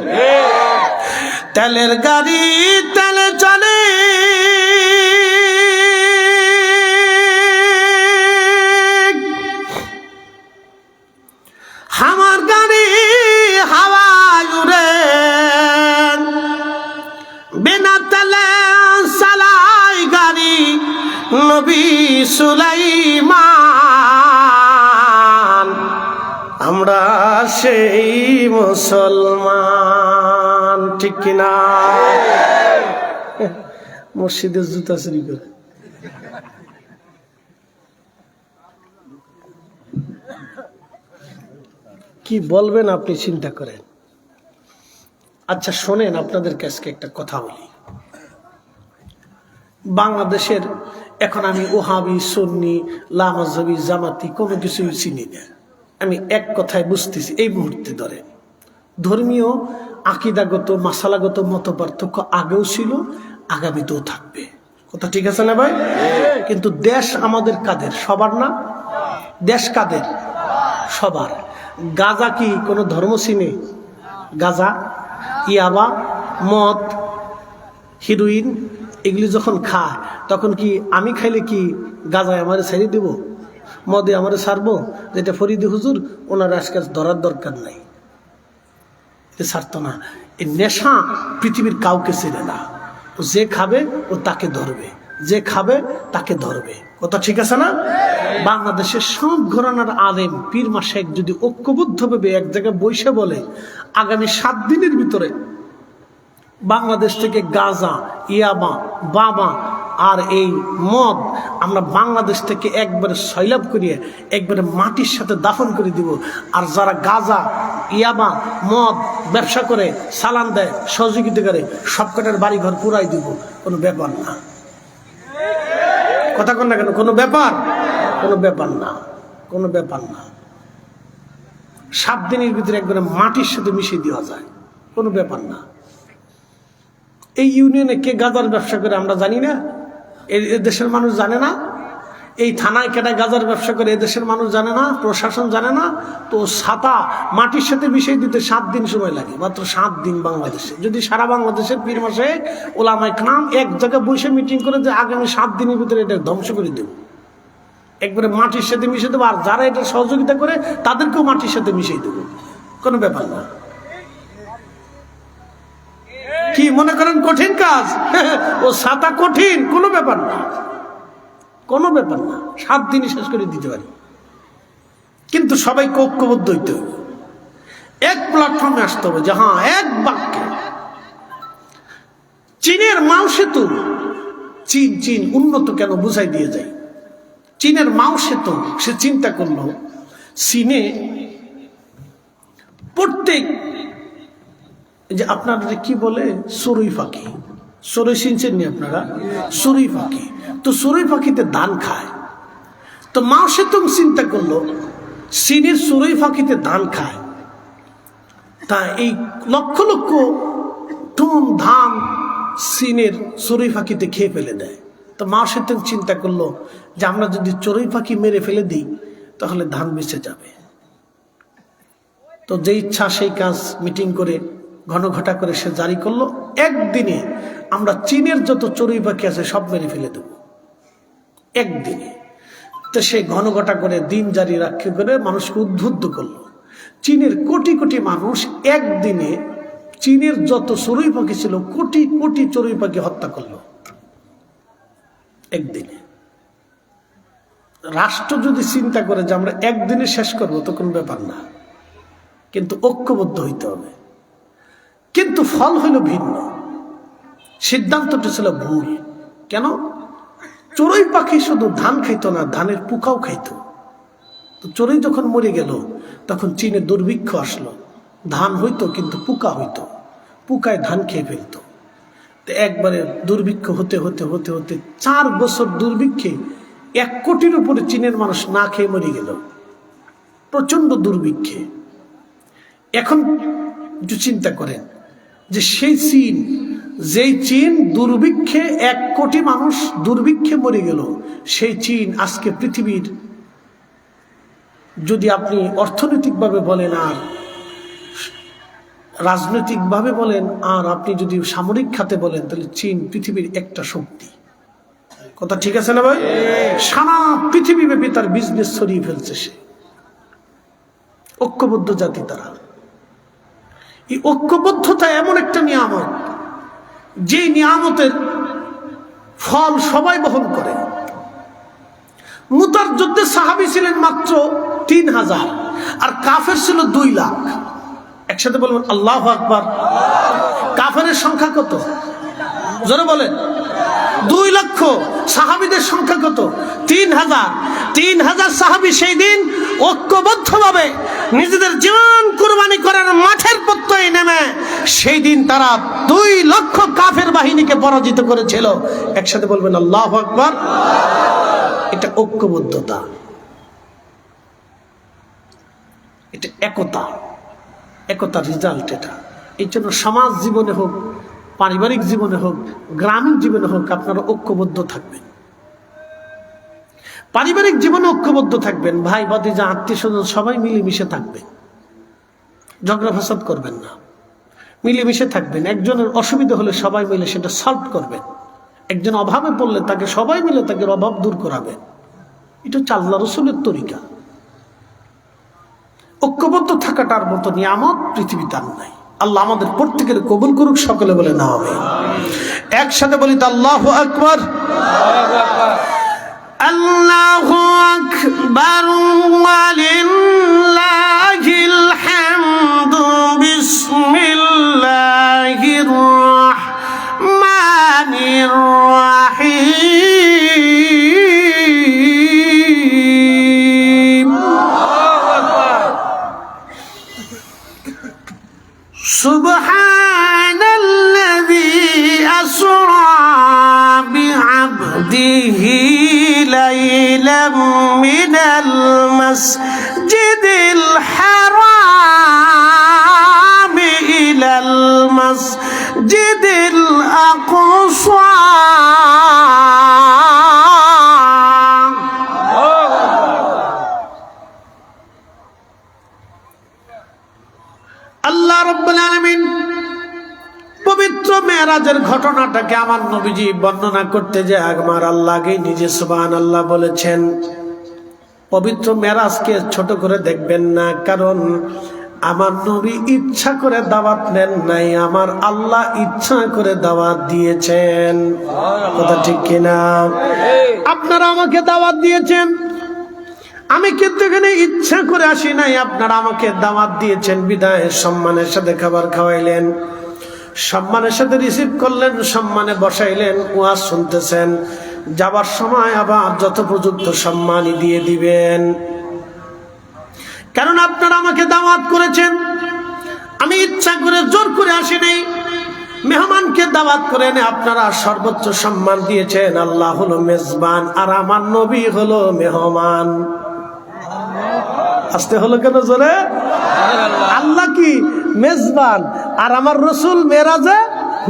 Speaker 1: তেলের গাড়ি তেলে চলে, আমার গাড়ি হাওয়ায় উড়ে, বিনা তেলে চালাই গাড়ি নবী সুলাইমান। আমরা সেই মুসলমান, ঠিক কিনা? মসজিদের জুতা চুরি করে কি বলবেন আপনি চিন্তা করেন। আচ্ছা শোনেন, আপনাদের কাছে একটা কথা বলি। বাংলাদেশের এখন আমি ওহাবি, সুন্নি, লামাজহাবি, জামাতি কোনো কিছুই চিনি না। আমি এক কথায় বুঝতেছি এই মুহূর্তে ধরে ধর্মীয় আকিদাগত মাসালাগত মত পার্থক্য আগেও ছিল, আগামীতেও থাকবে। কথা ঠিক আছে না ভাই? কিন্তু দেশ আমাদের কাদের? সবার না? দেশ কাদের? সবার। গাঁজা কি কোনো ধর্ম চিনে? গাঁজা, ইয়াবা, মদ, হিরোইন এগুলি যখন খায় তখন কি আমি খাইলে কি গাঁজায় আমারে ছেড়ে দেব, মদে আমারে ছাড়বো? যেটা ফরিদি হুজুর ওনার আজকাল ধরার দরকার নাই, এটা ছাড়তো না। এই নেশা পৃথিবীর কাউকে চেনে না। ও যে খাবে ও তাকে ধরবে, যে খাবে তাকে ধরবে। কথা ঠিক আছে না? বাংলাদেশের সব ঘরানার আলেম পীর মাশায়েখ যদি ঐক্যবদ্ধভাবে এক জায়গায় বসে বলে আগামী 7 দিনের ভিতরে বাংলাদেশ থেকে গাঁজা, ইয়াবা, বাবা আর এই মদ আমরা বাংলাদেশ থেকে একবারে সয়লাব করিয়ে একবারে মাটির সাথে দাফন করে দিব, আর যারা গাঁজা, ইয়াবা, মদ ব্যবসা করে, সালান দেয়, সহযোগিতা করে, সবকটার বাড়ি ঘর পুরাই দিব। কোনো ব্যাপার না। কথা কন না কেন? কোনো ব্যাপার? কোনো ব্যাপার না, কোনো ব্যাপার না। 7 দিনের ভিতরে একবারে মাটির সাথে মিশিয়ে দেওয়া যায়, কোনো ব্যাপার না। এই ইউনিয়নে কে গাঁজার ব্যবসা করে আমরা জানি না? এই দেশের মানুষ জানে না? এই থানায় কেটা গাঁজার ব্যবসা করে এদেশের মানুষ জানে না? প্রশাসন জানে না? তো ছাতা মাটির সাথে মিশিয়ে দিতে 7 দিন সময় লাগে, মাত্র 7 দিন। বাংলাদেশে যদি সারা বাংলাদেশের পীর মাশায়েখ ওলামায়ে কেরাম এক জায়গায় বসে মিটিং করে যে আগামী 7 দিনের ভিতরে এটা ধ্বংস করে দেব, একবারে মাটির সাথে মিশিয়ে দেবো, আর যারা এটা সহযোগিতা করে তাদেরকেও মাটির সাথে মিশিয়ে দেবো, কোনো ব্যাপার না। কি মনে করেন কঠিন কাজ? ও ছাতা কঠিন? কোনো ব্যাপার না, কোনো ব্যাপার না। 7 দিনই শেষ করে দিতে পারি, কিন্তু সবাইকে ঐক্যবদ্ধ হইতে হবে, এক প্ল্যাটফর্মে আসতে হবে, যে হ্যাঁ এক বাক্যে। চীনের মাও সেতু, চীন উন্নত কেন বুঝাই দিয়ে যায়। চীনের মাও সেতু সে চিন্তা করলো, চীনে প্রত্যেক যে আপনারা কি বলে চড়ুই পাখি, চড়ুই চিনছেন নি আপনারা? চড়ুই পাখি, তো চড়ুই পাখিতে ধান খায়। তো মাও সেতুং চিন্তা করলো চীনের চড়ুই পাখিতে ধান খায়, তা এই লক্ষ লক্ষ টন ধান চীনের চড়ুই পাখিতে খেয়ে ফেলে দেয়। তো মাও সেতুং চিন্তা করলো যে আমরা যদি চড়ুই পাখি মেরে ফেলে দিই তাহলে ধান বেঁচে যাবে। তো যে ইচ্ছা সেই কাজ মিটিং করে ঘনঘটা করে সে জারি করলো, একদিনে আমরা চীনের যত চড়ুই পাখি আছে সব মেরে ফেলে দেব, একদিনে। তো সে ঘনঘটা করে দিন জারি রাখতে করে মানুষকে উদ্বুদ্ধ করলো। চীনের কোটি কোটি মানুষ একদিনে চীনের যত চড়ুই পাখি ছিল কোটি কোটি চড়ুই পাখি হত্যা করলো একদিনে। রাষ্ট্র যদি চিন্তা করে যে আমরা একদিনে শেষ করবো তো কোনো ব্যাপার না, কিন্তু ঐক্যবদ্ধ হইতে হবে। কিন্তু ফল হইল ভিন্ন, সিদ্ধান্তটা ছিল ভুল। কেন? চড়ুই পাখি শুধু ধান খাইতো না, ধানের পোকাও খাইতো। তো চড়ুই যখন মরে গেল তখন চীনে দুর্ভিক্ষ আসলো, ধান হইতো কিন্তু পোকা হইতো, পোকায় ধান খেয়ে ফেলতো। তো একবারে দুর্ভিক্ষ হতে হতে হতে হতে 4 বছর দুর্ভিক্ষে 1 কোটির উপরে চীনের মানুষ না খেয়ে মরে গেল, প্রচন্ড দুর্ভিক্ষে। এখন একটু চিন্তা করেন যে সেই চীন যেই চীন দুর্ভিক্ষে 1 কোটি মানুষ দুর্ভিক্ষে মরে গেল, সেই চীন আজকে পৃথিবীর, যদি আপনি অর্থনৈতিকভাবে বলেন আর রাজনৈতিকভাবে বলেন আর আপনি যদি সামরিক খাতে বলেন, তাহলে চীন পৃথিবীর একটা শক্তি। কথা ঠিক আছে না ভাই? সারা পৃথিবীব্যাপী তার বিজনেস ছড়িয়ে ফেলছে সে। ঐক্যবদ্ধ জাতি তারা। এই ঐক্যবদ্ধতা এমন একটা নিয়ামত, যে নিয়ামতের ফল সবাই বহন করে। মুতার যুদ্ধে সাহাবী ছিলেন মাত্র 3000 আর কাফের ছিল 2 লাখ। একসাথে বলবেন আল্লাহু আকবার। কাফেরের সংখ্যা কত? জোরে বলেন। 2 লক্ষ। সাহাবীদের সংখ্যা কত? 3000। 3000 সাহাবী সেই দিন ঐক্যবদ্ধভাবে নিজেদের জীবন কুরবানি করার মাঠের প্রত্যয়ে নেমে সেই দিন তারা 2 লক্ষ কাফের বাহিনীকে পরাজিত করেছিল। একসাথে বলবেন আল্লাহু আকবার। এটা ঐক্যবদ্ধতা, এটা একতার রেজাল্ট এটা। এই জন্য সমাজ জীবনে হোক, পারিবারিক জীবনে হোক, গ্রামীণ জীবনে হোক, আপনারা ঐক্যবদ্ধ থাকবেন। পারিবারিক জীবনে ঐক্যবদ্ধ থাকবেন, ভাই ভাতিজা আত্মীয় স্বজন সবাই মিলেমিশে থাকবেন, ঝগড়া ফাসাদ করবেন না, মিলেমিশে থাকবেন। একজনের অসুবিধা হলে সবাই মিলে সেটা সলভ করবেন। একজন অভাবে পড়লে তাকে সবাই মিলে তাকে অভাব দূর করাবেন। এটা হচ্ছে আল্লাহ রাসূলের তরিকা। ঐক্যবদ্ধ থাকাটার মতো নিয়ামত পৃথিবীতে আর নাই। আল্লাহ আমাদের প্রত্যেকের কবুল করুক, সকলে বলে না হবে। একসাথে বলি তো আল্লাহু আকবার। আল্লাহু আকবার ওয়ালিল্লাহিল হামদু। বিসমিল্লাহির রাহমানির রাহিম। সুবহানাল্লাযী আসরা বিআবদিহি লাইলাম মিনাল মাসজিদিল হারাম ইলাল মাসজিদিল আকসা। আল্লাহ রাব্বুল আলামিন পবিত্র মেরাজের ঘটনাটাকে আমার নবীজি বর্ণনা করতে যায় আমার আল্লাহকে নিজে সুবহানাল্লাহ বলেছেন। পবিত্র মেরাজকে ছোট করে দেখবেন না, কারণ আমার নবী ইচ্ছা করে দাওয়াত নেন নাই, আমার আল্লাহ ইচ্ছা করে দাওয়াত দিয়েছেন। কথা ঠিক কিনা? আপনারা আমাকে দাওয়াত দিয়েছেন, আমি কিন্তু এখানে ইচ্ছা করে আসি নাই, আপনারা আমাকে দাওয়াত দিয়েছেন বিদায় সম্মানের সাথে খাবার খাওয়াইলেন, সম্মানের সাথে রিসিভ করলেন, সম্মানে বসাইলেন, ওয়াজ শুনতেছেন। যাবার সময় আবার যথোপযুক্ত সম্মানই দিয়ে দিবেন, কারণ আপনারা আমাকে দাওয়াত করেছেন। আমি ইচ্ছা করে জোর করে আসি নাই, মেহমানকে দাওয়াত করে এনে আপনারা সর্বোচ্চ সম্মান দিয়েছেন। আল্লাহ হলো মেজবান আর আমার নবী হলো মেহমান। আসতে হলো কেন জোরে? আল্লাহ কি মেজবান আর আমার রসুল মেরাজে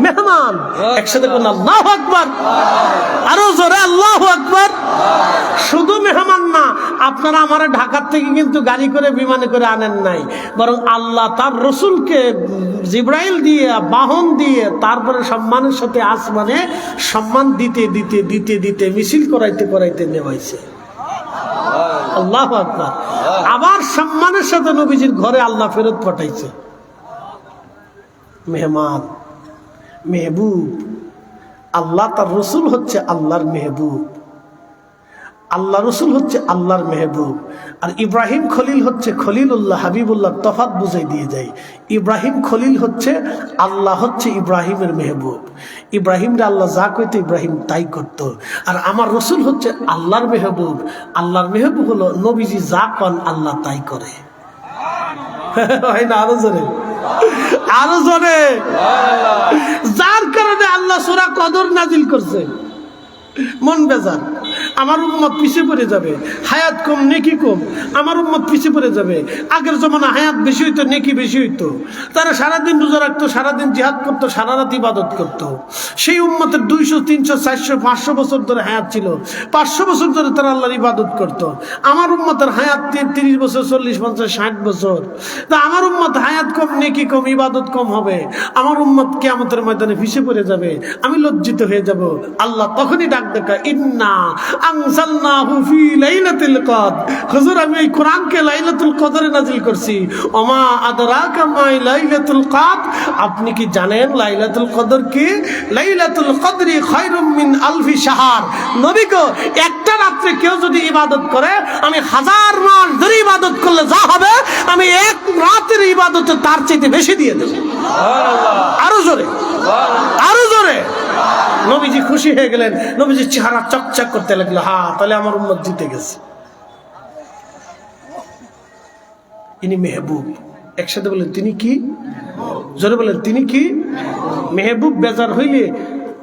Speaker 1: মেহমান। একসাথে বলুন আল্লাহু আকবার। আরো জোরে আল্লাহু আকবার। শুধু মেহমান না, আপনারা আমার ঢাকার থেকে কিন্তু গাড়ি করে বিমানে করে আনেন নাই, বরং আল্লাহ তার রসুলকে জিব্রাইল দিয়ে বাহন দিয়ে তারপরে সম্মানের সাথে আসমানে সম্মান দিতে দিতে দিতে দিতে মিছিল করাইতে করাইতে নেওয়াইছে। আল্লাহু আকবার। আবার সম্মানের সাথে নবীজির ঘরে আল্লাহ ফেরত পাঠাইছে। মেহমান, মেহবুব। আল্লাহ তার রসুল হচ্ছে আল্লাহর মেহবুব, আল্লাহ রসুল হচ্ছে আল্লাহর মেহবুব। আর ইব্রাহিম খলিল হচ্ছে খলিলুল্লাহ, হাবিবুল্লাহ তফাৎ বুঝাই দিয়ে যায়। ইব্রাহিম খলিল হচ্ছে আল্লাহ হচ্ছে ইব্রাহিমের মেহবুব। ইব্রাহিমরে আল্লাহ যা কইতো ইব্রাহিম তাই করত। আর আমার রসুল হচ্ছে আল্লাহর মেহবুব। আল্লাহর মেহবুব হলো নবীজি যা কন আল্লাহ তাই করে। আরো জোরে, আরো জোরে। যার কারণে আল্লাহ সূরা কদর নাজিল করছে। মন বেজার আমার উম্মত পিছিয়ে পড়ে যাবে, হায়াত কম নেকি কম, আমার উম্মত পিছিয়ে পড়ে যাবে। আগের জমানা হায়াত বেশি হইতো, নেকি বেশি হইতো, তারা সারাদিন রোজা রাখতো, সারাদিন জিহাদ করতো, সারা রাত ইবাদত করতো। সেই উম্মতের 200, 300, 400, 500 বছর ধরে হায়াত ছিল, 500 বছর ধরে তারা আল্লাহর ইবাদত করতো। আমার উম্মতের হায়াত 30 বছর, 40, 50, 60 বছর। তা আমার উম্মত হায়াত কম, নেকি কম, ইবাদত কম হবে, আমার উম্মত কিয়ামতের ময়দানে পিছিয়ে পড়ে যাবে, আমি লজ্জিত হয়ে যাব। আল্লাহ তখনই ডাক দেখা, ইন্না আনজালনাহু ফি লাইলাতুল কদর, হুজুর আমি এই কোরআনকে লাইলাতুল কদরে নাজিল করছি। ওমা আদরাকা মা লাইলাতুল কদর, আপনি কি জানেন লাইলাতুল কদর কি? লাইলাতুল কদরি খায়রুম মিন আলফি শাহর। নবী গো, একটা রাত্রে কেউ যদি ইবাদত করে, আমি 1000 মাস ধরে ইবাদত করলে যা হবে, আমি এক রাতের ইবাদতে তার চাইতে বেশি দিয়ে দেব। আরো জোরে, আরো জোরে। নবীজি খুশি হয়ে গেলেন, নবীজির চেহারা চকচক করতে লাগলো, হ্যাঁ তাহলে আমার উম্মত জিতে গেছে। ইনি মেহবুব। একসাথে বলেন তিনি কি? জোরে বলেন তিনি কি? মেহবুব বেজার হইলে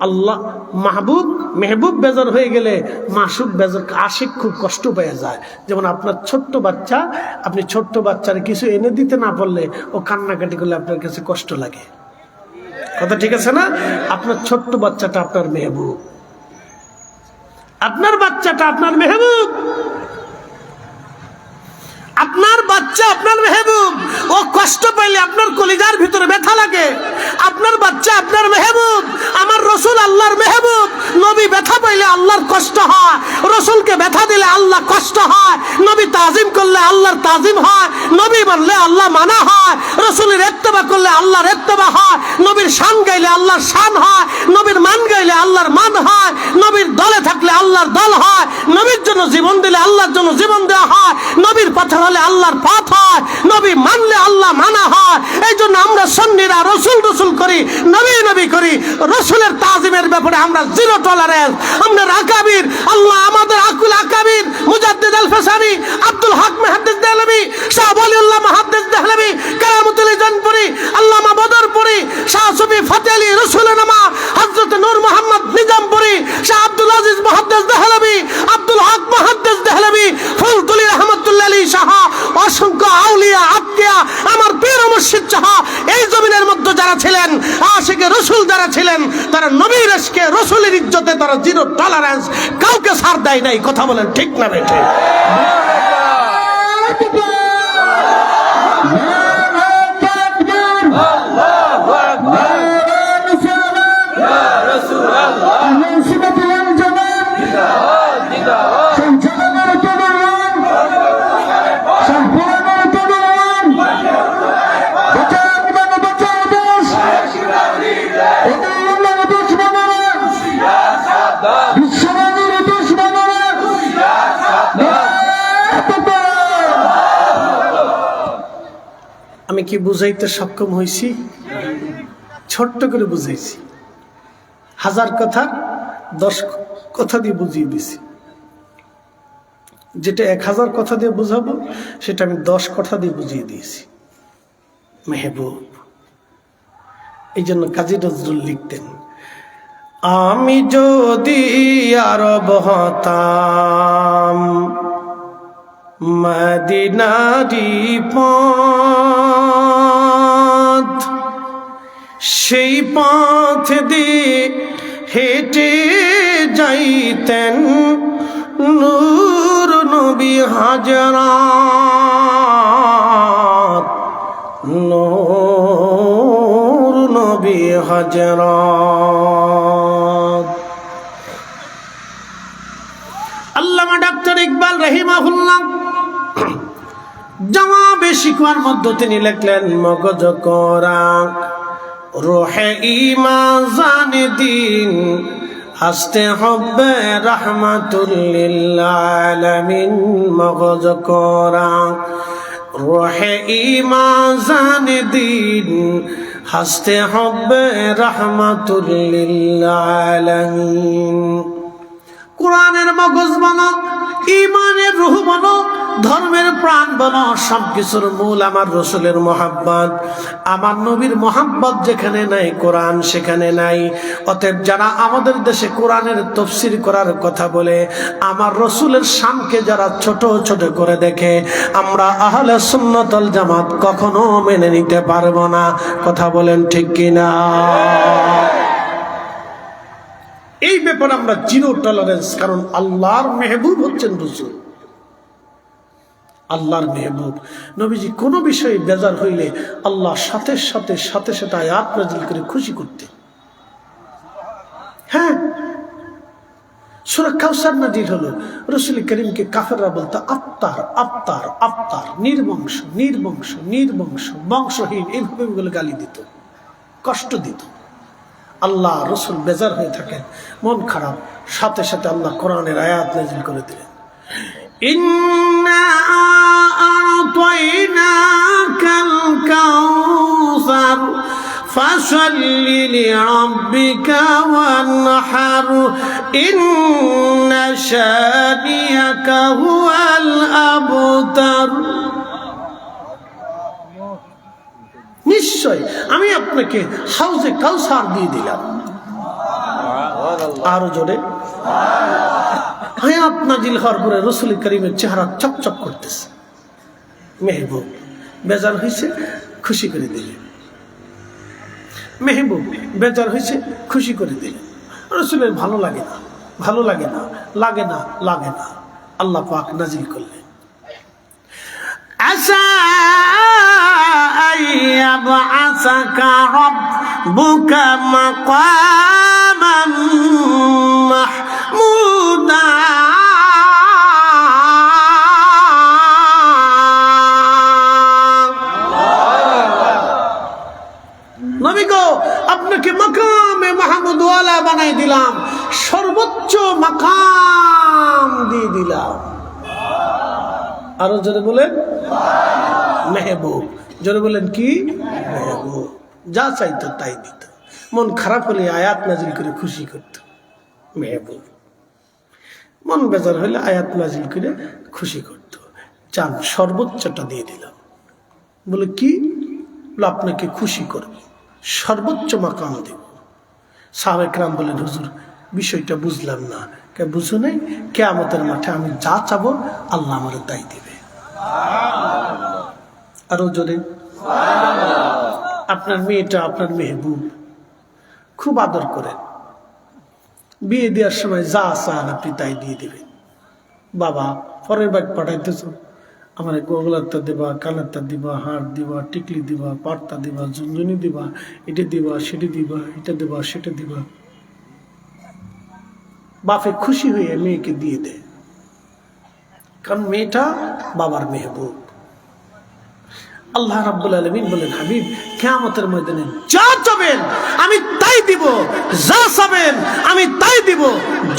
Speaker 1: আল্লাহ, মাহবুব মেহবুব বেজার হয়ে গেলে মাসুক বেজার, আশিক খুব কষ্ট পেয়ে যায়। যেমন আপনার ছোট্ট বাচ্চা, আপনি ছোট্ট বাচ্চার কিছু এনে দিতে না পারলে ও কান্নাকাটি করলে আপনার কাছে কষ্ট লাগে। কথা ঠিক আছে না? আপনার ছোট্ট বাচ্চাটা আপনার মেহবুব, আপনার বাচ্চাটা আপনার মেহবুব, আপনার বাচ্চা আপনার মেহবুব। ও কষ্ট পাইলে আপনার কলিজার ভিতরে ব্যথা লাগে। আপনার বাচ্চা আপনার মেহবুব। আমার রসুল আল্লাহর মেহবুব। নবী ব্যথা পাইলে আল্লাহর কষ্ট হয়, রসুলকে ব্যথা দিলে আল্লাহ কষ্ট হয়। নবী তাজিম করলে আল্লাহর তাজিম হয়, নবী মানলে আল্লাহ মানা হয়, রসুলের ইত্তেবা করলে আল্লাহর ইত্তেবা হয়, নবীর শান গাইলে আল্লাহর শান হয়, নবীর মান গাইলে আল্লাহর মান হয়, নবীর দলে থাকলে আল্লাহর দল হয়, নবীর জন্য জীবন দিলে আল্লাহর জন্য জীবন দেওয়া হয়, নবীর পথে হলে আল্লাহর পথ হয়, নবী মানলে আল্লাহ মানা হয়। এই জন্য আমরা সুন্নিরা রসুল রসুল করি, নবী নবী করি। রসুলের তাজিমের ব্যাপারে আমরা জিরো টলারেন্স। আমরা আকাবির, আল্লাহ আমাদের আকুল আকাবির, মুজাদ্দিদ আল ফেসানি, আব্দুল হক মুহাদ্দিস দেহলভী, শাহ ওয়ালিউল্লাহ মুহাদ্দিস দেহলভী, কারামতুল জানপুরি, আল্লামা বদরপুরি, শাহ সুফি ফতেহ আলী রসুলনামা, হযরত নূর মোহাম্মদ নিজামপুরি, শাহ আব্দুল আজিজ মুহাদ্দিস দেহলভী, আব্দুল হক মুহাদ্দিস দেহলভী, ফুলতুলি রহমাতুল্লাহ আলী শাহ, অসংখ্য আউলিয়া আত্মীয়া, আমার পীর মুর্শিদ শাহ, এই জমিনের মধ্যে যারা ছিলেন, আশিকে রসুল যারা ছিলেন, তারা নবীর ইশকে, রসুলের ইজ্জতে তারা জিরো টলারেন্স, কাউকে ছাড় দেয় নাই। কথা বলেন ঠিক না বেঠে? আমি কি বুঝাইতে সক্ষম হয়েছি? ছোট্ট করে বুঝাইছি। 1000 কথা 10 কথা দিয়ে বুঝিয়ে দিছি। যেটা 1000 কথা দিয়ে বুঝাবো সেটা আমি 10 কথা দিয়ে বুঝিয়ে দিয়েছি। মেহবুব। এই জন্য কাজী নজরুল লিখতেন, আমি যদি আরব হতাম, মদিনারি পথ, সেই পথ দিয়ে হেঁটে যাইতেন নূর নবী হাজরাত, নূর নবী হাজরাত। আল্লামা ডাক্তার ইকবাল রহিমাহুল্লাহ জবাবে শিকওয়ার মধ্যে তিনি লিখলেন, মগজ করা রোহে ঈমান জানে দিন, হাসতে হবে রাহমাতুল লিল আলামিন। মগজ করা রোহে ঈমান জানে দিন, হাসতে হবে রাহমাতুল লিল আলামিন। কোরআনের মগজ বানা, ইমানের রূহ বলো, ধর্মের প্রাণ বলো, সবকিছুর মূল আমার রসুলের মহাব্বত। আমার নবীর মহাব্বত যেখানে নাই, কোরআন সেখানে নাই। অতএব যারা আমাদের দেশে কোরআনের তাফসীর করার কথা বলে, আমার রসুলের শানকে যারা ছোট ছোট করে দেখে, আমরা আহলে সুন্নাত ওয়াল জামাত কখনো মেনে নিতে পারবো না। কথা বলেন ঠিক কিনা? এই ব্যাপারে আমরা জিরো টলারেন্স। কারণ আল্লাহর মেহবুব হচ্ছেন রসুল, আল্লাহর মেহবুব। নবীজি কোনো বিষয়ে বেজার হইলে আল্লাহ সাথে সাথে সাথে সাথে আয়াত নাযিল করে খুশি করতে। হ্যাঁ, সূরা কাউসার নাযিল হলো, রাসূল করিমকে কাফেররা বলতো আফতার আফতার আফতার, নির্বংশ নির্বংশ নির্বংশ, বংশহীন, এইভাবে বলে গালি দিত, কষ্ট দিত। আল্লাহ রসুল বেজার হয়ে থাকেন, মন খারাপ, সাথে সাথে আল্লাহ কোরআনের আয়াত নাযিল করে দিলেন, ইন্না আ'তাইনাকাল কাউসার ফাসাল্লি লিরাব্বিকা ওয়ানহার ইন্না শানিয়াকা হুয়াল আবতার। নিশ্চয় আমি আপনাকে হাউজে কাউসার দিয়ে দিলাম। আরো জোরে আয়াত নাযিল হওয়ার পরে রাসূল করিমের চেহারা চকচক করতেছে। মেহবুব বেজার হয়েছে, খুশি করে দিলেন। মেহবুব বেজার হয়েছে, খুশি করে দিলেন। রাসূলের ভালো লাগে না, ভালো লাগে না, লাগে না, লাগে না। আল্লাহ পাক নাযিল করলেন, আসা আইয়াবআসাকা রাব্বুকা মাকামান মাহমুদা। নবী গো, আপনাকে মাকামে মাহমুদওয়ালা বানাই দিলাম, সর্বোচ্চ মাকাম দিয়ে দিলাম। আরো জোরে বলেন মেহবুব। জোরে বলেন কি? মেহবুব। যা চাইতো তাই দিত। মন খারাপ হলে আয়াত নাযিল করে খুশি করত মেহবুব। মন বেজার হলে আয়াত নাযিল করে খুশি করত। চান সর্বোচ্চটা দিয়ে দিলাম। বলে কি? বলে আপনাকে খুশি করব, সর্বোচ্চ মাকাম দেব। সাহাবা একরাম বলেন, হুজুর বিষয়টা বুঝলাম না। কে বুঝো নাই? কিয়ামতের মাঠে আমি যা চাবো আল্লাহ আমার তাই দিবে। আরো জোরে। আপনার মেয়েটা আপনার মেহবুব, খুব আদর করেন। বিয়ে দেওয়ার সময় যা চান আপনি তাই দিয়ে দিবেন। বাবা পরের বাড়ি পাঠাইতেছ, আমার গোগলারটা দিবা, কানেরটা দিবা, হাড় দিবা, টিকলি দিবা, পাটটা দিবা, ঝুনঝুনি দিবা, এটা দিবা, সেটা দিবা, এটা দিবা, সেটা দিবা। বাপে খুশি হয়ে মেয়েকে দিয়ে দেয়, কারণ মেয়েটা বাবার মেহবুব। আল্লাহ রাব্বুল আলামিন বলেন, হাবিব কিয়ামতের ময়দানে যা চাবেন আমি তাই দিব, যা চাবেন আমি তাই দিব,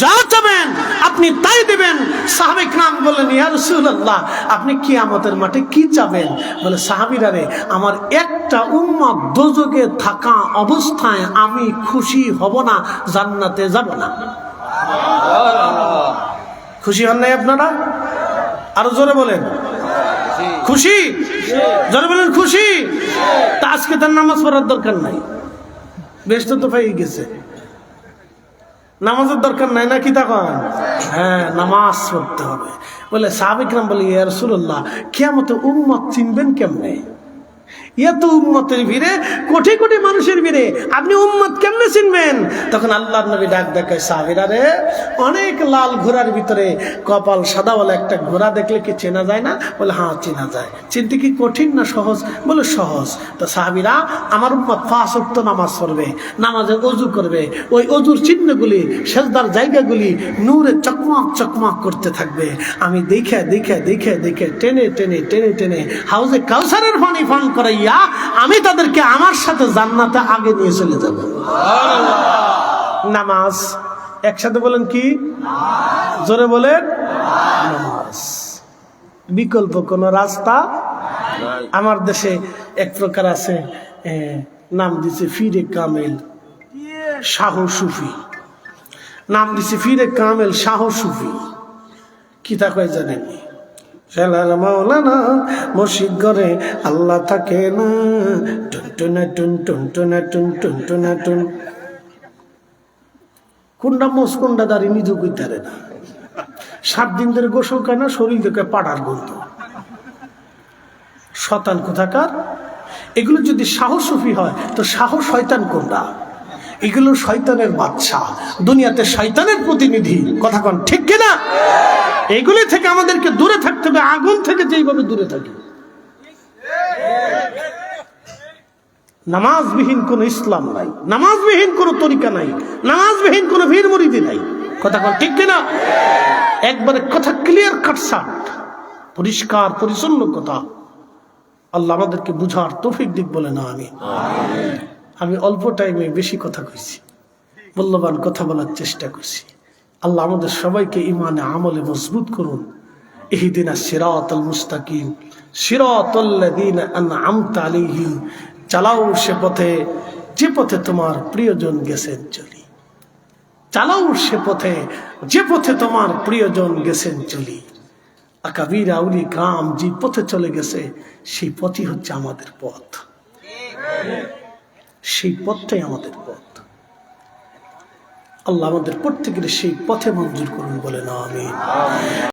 Speaker 1: যা চাবেন আপনি তাই দিবেন। সাহাবায়ে কেরাম বলেন, ইয়া রাসূলুল্লাহ আপনি কিয়ামতের মাঠে কি চাবেন? বলে, সাহাবীরা রে, আমার একটা উম্মত দোজখে থাকা অবস্থায় আমি খুশি হব না, জান্নাতে যাব না। খুশি হন নাই আপনারা? আরো জোরে বলেন খুশি। জোরে বলেন খুশি। তা আজকে তার নামাজ পড়ার দরকার নাই, বেশ তো পেয়ে গেছে, নামাজের দরকার নাই নাকি? তখন হ্যাঁ নামাজ পড়তে হবে। বলে সাহাবায়ে কেরাম বলে, ইয়া রাসূলুল্লাহ কিয়ামতে উম্মত চিনবেন কেমনে? এত উম্মতের ভিড়ে, কোটি কোটি মানুষের ভিড়ে আপনি উম্মত কেমনে চিনবেন? তখন আল্লাহর নবী ডাক দেখায়, সাহাবীরা রে, অনেক লাল ঘোড়ার ভিতরে কপাল সাদাওয়ালা একটা ঘোড়া দেখলে কি চেনা যায় না? বলে হ্যাঁ চেনা যায়। চিনতে কি কঠিন না সহজ? বলে সহজ। তো সাহাবীরা, আমার উম্মত 5 ওয়াক্ত নামাজ পড়বে, নামাজে ওযু করবে, ওই ওযুর চিহ্নগুলি, সেজদার জায়গাগুলি নূরে চকমক চকমক করতে থাকবে। আমি দেখে দেখে দেখে দেখে টেনে টেনে টেনে টেনে হাউজে কাউসারের পানি পান করাইয়া আমি তাদেরকে আমার সাথে জান্নাতে আগে নিয়ে চলে যাব। নামাজ একসাথে বলেন কি? জোরে বলেন নামাজ। বিকল্প কোন রাস্তা আমার দেশে এক প্রকার আছে, নাম দিছে ফিরে কামেল শাহ সুফি। নাম দিছে ফিরে কামেল শাহ সুফি। কি তা কয় জানেননি? শালার মাওলানা মসজিদ ঘরে আল্লাহ থাকে না, টুনটুনা টুন টুনটুনা টুন টুনটুনা টুন। কোনটা মোস কোনটা দাঁড়িয়ে নিজেও কইতারে না। 7 দিন ধরে গোসল খায় না, শরীর থেকে পাড়ার গন্ধ। শয়তান কোথাকার। এগুলো যদি সাহসী হয় তো সাহস শয়তান কোনটা? এগুলো শয়তানের বাচ্চা, দুনিয়াতে শয়তানের প্রতিনিধি। কথা কোন ঠিক কিনা? এগুলি থেকে আমাদেরকে দূরে থাকতে হবে, আগুন থেকে যেইভাবে দূরে থাকি। নামাজবিহীন কোন ইসলাম নাই, নামাজবিহীন কোন তরিকা নাই, নামাজবিহীন কোন ভীর মুরিদি নাই। কথা কোন ঠিক কিনা? একবারে কথা ক্লিয়ার কাটসাট, পরিষ্কার পরিচ্ছন্ন কথা। আল্লাহ আমাদেরকে বুঝার তৌফিক দিক বলে না। আমি অল্প টাইমে বেশি কথা কইছি, মূল্যবান কথা বলার চেষ্টা করছি। আল্লাহ আমাদের সবাইকে ইমানে আমলে মজবুত করুন। ইহদিনাস সিরাতাল মুস্তাকিম সিরাতাল্লাযীনা আন'আমতা আলাইহিম। চালাও সে পথে যে পথে তোমার প্রিয়জন গেছেন চলি। চালাও সে পথে যে পথে তোমার প্রিয়জন গেছেন চলি। আকাবির আউলি কাম যে পথে চলে গেছে সেই পথই হচ্ছে আমাদের পথ, সেই পথটাই আমাদের পথ। আল্লাহ আমাদের প্রত্যেকের সেই পথে মঞ্জুর করুন বলে না আমিন।